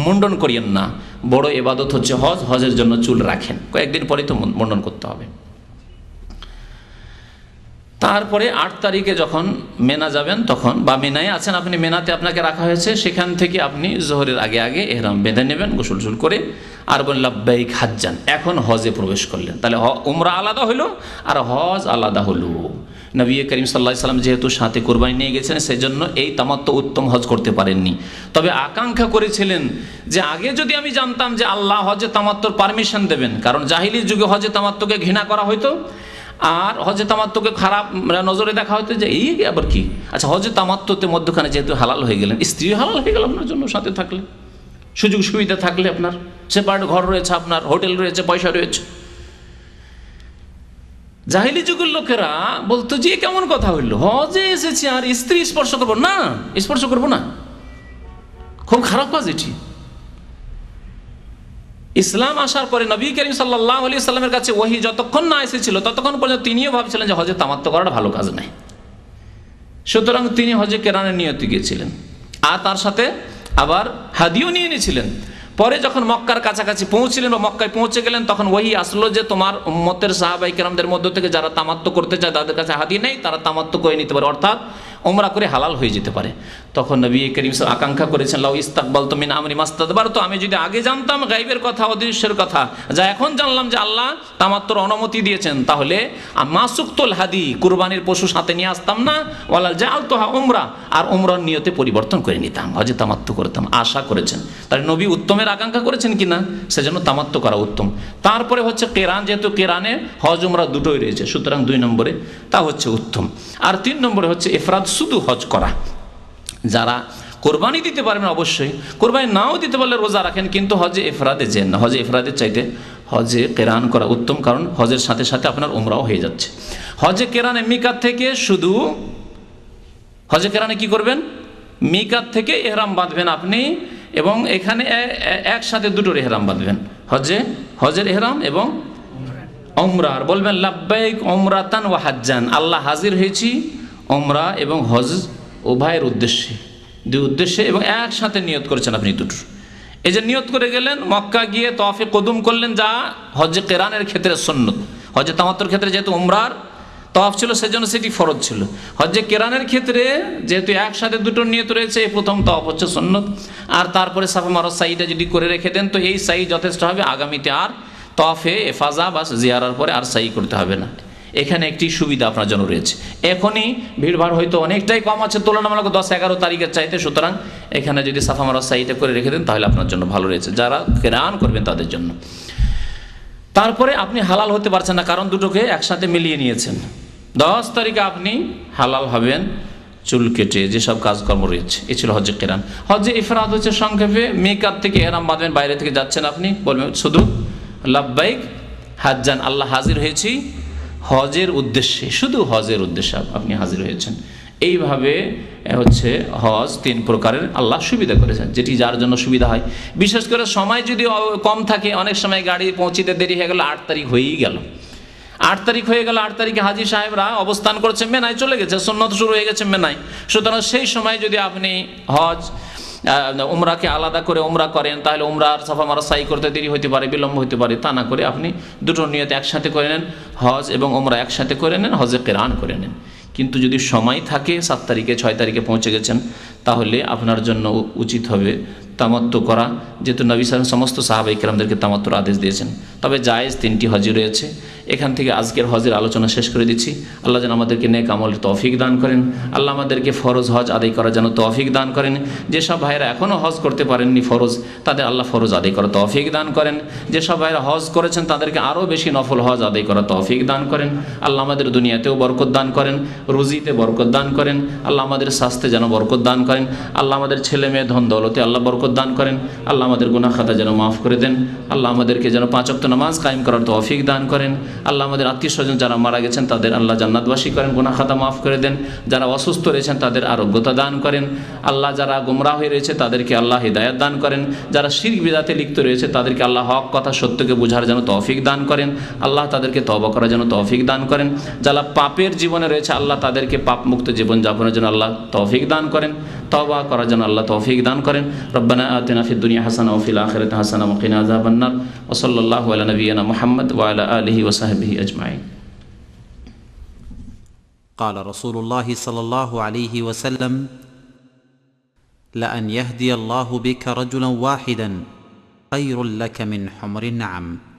মুন্ডন করিয়েন না। বড় ইবাদত হচ্ছে হজ, হজের জন্য চুল রাখেন, কয়েকদিন পরেই তো মুন্ডন করতে হবে। তারপরে 8 তারিখে যখন মেনা যাবেন তখন, বা মেনায় আছেন আপনি, মেনাতে আপনাকে রাখা হয়েছে, সেখান থেকে আপনি জোহরের আগে আগে এহরাম বেঁধে নেবেন গোসল টোসল করে, আর বলেন লাব্বাইক হাজ্জান, এখন হজে প্রবেশ করলেন। তাহলে উমরা আলাদা হলো আর হজ আলাদা হলো। নবী করিম সাল্লাল্লাহু আলাইহি সাল্লাম যেহেতু সাথে কোরবানি নিয়ে গেছেন, সেজন্য এই তামাত্তু উত্তম হজ করতে পারেননি। তবে আকাঙ্ক্ষা করেছিলেন যে আগে যদি আমি জানতাম যে আল্লাহ হজে তামাত্তুর পারমিশন দেবেন, কারণ জাহিলির যুগে হজে তামাত্তুকে ঘৃণা করা হতো আর হজে তামাত্তুকে খারাপ নজরে দেখা হতো, যে এই আবার কি। আচ্ছা, হজে তামাত্তুতে মধ্যখানে যেহেতু হালাল হয়ে গেলেন, স্ত্রী হালাল হয়ে গেল আপনার জন্য, সাথে থাকলে, সুযোগ সুবিধা থাকলে, আপনার সেপারেট ঘর রয়েছে, আপনার হোটেল রয়েছে, পয়সা রয়েছে। জাহিলি যুগের লোকেরা বলতো যে কেমন কথা হইল, হজে এসেছি আর স্ত্রী স্পর্শ করবো না, স্পর্শ করবো না, খুব খারাপ কাজ এটি। ইসলাম আসার পরে নবী করিম সাল্লাল্লাহু আলাইহি সাল্লামের কাছে ওহী যতক্ষণ না এসেছিল ততক্ষণ পর্যন্ত তিনিও ভাবছিলেন যে হজে তামাত্তু করাটা ভালো কাজ নয়। সুতরাং তিনি হজে কেরানের নিয়তে গিয়েছিলেন, আর তার সাথে আবার হাদিও নিয়ে নিয়েছিলেন। পরে যখন মক্কার কাছাকাছি পৌঁছলেন বা মক্কায় পৌঁছে গেলেন, তখন ওহী আসলো যে তোমার উম্মতের সাহাবায়ে কেরামদের মধ্য থেকে যারা তামাত্তু করতে চায়, তাদের কাছে হাদি নেই, তারা তামাত্তু করে নিতে পারে, অর্থাৎ ওমরা করে হালাল হয়ে যেতে পারে। তখন নবী করিম সাল্লাল্লাহু আকাঙ্ক্ষা করেছেন, লাউ ইস্তাকবালতু মিন আমরি মাস্তাদবারতু, আমি যদি আগে জানতাম গায়বের কথা, অদৃশ্যের কথা, যা এখন জানলাম যে আল্লাহ তামাত্তুর অনুমতি দিয়েছেন, তাহলে মাসুকতুল হাদি, কুরবানির পশু সাথে নিয়ে আসতাম না, ওয়ালা জাআলতুহা উমরা, আর উমরার নিয়তে পরিবর্তন করে নিতাম, হজে তামাত্তু করতাম। আশা করেছেন, তাহলে নবী উত্তমের আকাঙ্ক্ষা করেছেন কিনা, সেজন্য তামাত্তু করা উত্তম। তারপরে হচ্ছে কেরান, যেহেতু কেরানে হজ উমরা দুটোই রয়েছে, সুতরাং 2 নম্বরে তা হচ্ছে উত্তম। আর 3 নম্বরে হচ্ছে ইফরাদ, শুধু হজ করা। যারা কোরবানি দিতে পারবেন অবশ্যই, কোরবানি নাও দিতে পারলে রোজা রাখেন, কিন্তু হজে ইফরাদে যেন না, হজে ইফরাদের চাইতে হজে কেরান করা উত্তম, কারণ হজের সাথে সাথে আপনার উমরাও হয়ে যাচ্ছে। হজে কেরানে মিকাত থেকে শুধু, হজে কেরানে কি করবেন, মিকাত থেকে এহরাম বাঁধবেন আপনি, এবং এখানে একসাথে দুটোর এহরাম বাঁধবেন, হজের এহরাম এবং উমরার। বলবেন লাব্বাইক উমরাতান ওয়া হাজ্জান, আল্লাহ হাজির হয়েছি উমরা এবং হজ উভয়ের উদ্দেশ্যে, 2 উদ্দেশ্যে, এবং একসাথে নিয়ত করেছেন আপনি দুটো। এই যে নিয়ত করে গেলেন, মক্কা গিয়ে তওয়াফে কুদুম করলেন, যা হজে কেরানের ক্ষেত্রে সুন্নত। হজে তামাত্তুর ক্ষেত্রে যেহেতু উমরার তওয়াফ ছিল, সেজন্য সেটি ফরজ ছিল। হজে কেরানের ক্ষেত্রে যেহেতু একসাথে দুটো নিয়ত রয়েছে, এই প্রথম তওয়াফ হচ্ছে সুন্নত, আর তারপরে সাফা মারওয়া সাইটা যদি করে রেখে দেন তো এই সাই যথেষ্ট হবে। আগামীতে আর তওয়াফে এফাজা বা জিয়ারার পরে আর সাই করতে হবে না। এখানে একটি সুবিধা আপনার জন্য রয়েছে। এখনই ভিড়ভাড় হয়তো অনেকটাই কম আছে তুলনামূলক 10-11 তারিখের চাইতে, সুতরাং এখানে যদি সাফা মারওয়া সাইটা করে রেখে দেন তাহলে আপনার জন্য ভালো রয়েছে, যারা কেরান করবেন তাদের জন্য। তারপরে আপনি হালাল হতে পারছেন না, কারণ দুটোকে একসাথে মিলিয়ে নিয়েছেন। 10 তারিখে আপনি হালাল হবেন চুল কেটে, যেসব কাজকর্ম রয়েছে। এ ছিল হজে কেরান। হজে ইফরাদ হচ্ছে সংক্ষেপে মিকাত থেকে এহরাম বাঁধবেন, বাইরে থেকে যাচ্ছেন আপনি, বলবেন শুধু লাব্বাইক হাজ্জান, আল্লাহ হাজির হয়েছি হজের উদ্দেশ্যে, শুধু হজের উদ্দেশ্যে আপনি হাজির হয়েছেন। এইভাবে হচ্ছে হজ 3 প্রকারের আল্লাহ সুবিধা করেছেন, যেটি যার জন্য সুবিধা হয়। বিশেষ করে সময় যদি কম থাকে, অনেক সময় গাড়ি পৌঁছিতে দেরি হয়ে গেল, 8 তারিখ হয়েই গেল, 8 তারিখ হয়ে গেল, 8 তারিখে হাজি সাহেবরা অবস্থান করছে মেনায়, চলে গেছে, সুন্নত শুরু হয়ে গেছে মেনায়। সুতরাং সেই সময় যদি আপনি হজ উমরাকে আলাদা করে উমরা করেন, তাহলে উমরার সাফা মারা সাই করতে দেরি হতে পারে, বিলম্ব হতে পারে। তা না করে আপনি দুটো নিয়ত একসাথে করে নেন, হজ এবং উমরা একসাথে করে নেন, হজে কেরান করে নেন। কিন্তু যদি সময় থাকে, 7 তারিখে 6 তারিখে পৌঁছে গেছেন, তাহলে আপনার জন্য উচিত হবে তামাত্তু করা, যেহেতু নবী সাল্লাল্লাহু আলাইহি ওয়াসাল্লাম সমস্ত সাহাবায়ে কেরামদেরকে তামাত্তুর আদেশ দিয়েছেন। তবে জায়েজ 3টি হজই রয়েছে। এখান থেকে আজকের হজের আলোচনা শেষ করে দিচ্ছি। আল্লাহ যেন আমাদেরকে নেক আমলের তৌফিক দান করেন, আল্লাহ আমাদেরকে ফরজ হজ আদায় করার যেন তৌফিক দান করেন। যেসব ভাইয়েরা এখনও হজ করতে পারেননি ফরজ, তাদের আল্লাহ ফরজ আদায় করার তৌফিক দান করেন। যেসব ভাইয়েরা হজ করেছেন তাদেরকে আরও বেশি নফল হজ আদায় করার তৌফিক দান করেন। আল্লাহ আমাদের দুনিয়াতেও বরকত দান করেন, রুজিতে বরকত দান করেন। আল্লাহ আমাদের স্বাস্থ্যে যেন বরকত দান করেন। আল্লাহ আমাদের ছেলে মেয়ে ধন দৌলতে আল্লাহ বরকত দান করেন। আল্লাহ আমাদের গুনাহ খাতা যেন মাফ করে দেন। আল্লাহ আমাদেরকে যেন 5 ওয়াক্ত নামাজ কায়েম করার তৌফিক দান করেন। আল্লাহ আমাদের আত্মীয় স্বজন যারা মারা গেছেন তাদের আল্লাহ জান্নাতবাসী করেন, গুনাহ খাতা মাফ করে দেন। যারা অসুস্থ রয়েছেন তাদের আরোগ্যতা দান করেন। আল্লাহ যারা গোমরাহ হয়ে রয়েছে তাদেরকে আল্লাহ হিদায়াত দান করেন। যারা শিরক বিদআতে লিপ্ত রয়েছে তাদেরকে আল্লাহ হক কথা সত্যকে বোঝার যেন তৌফিক দান করেন। আল্লাহ তাদেরকে তওবা করার যেন তৌফিক দান করেন। যারা পাপের জীবনে রয়েছে আল্লাহ তাদেরকে পাপ মুক্ত জীবন যাপনের জন্য আল্লাহ তৌফিক দান করেন, তওবা করার জন্য আল্লাহ তৌফিক দান করেন। রব্বানা আতিনা ফিদ দুনিয়া হাসানা ওয়া ফিল আখিরাতি হাসানা ওয়া কিনা আযাবান নার। ওয়া সাল্লাল্লাহু আলা নাবিয়িনা মুহাম্মদ ওয়া আলা আলিহি ওয়া সাহবিহি আজমাইন। قال رسول الله صلى الله عليه وسلم لأن يهدي الله بك رجلا واحدا خير لك من حمر النعم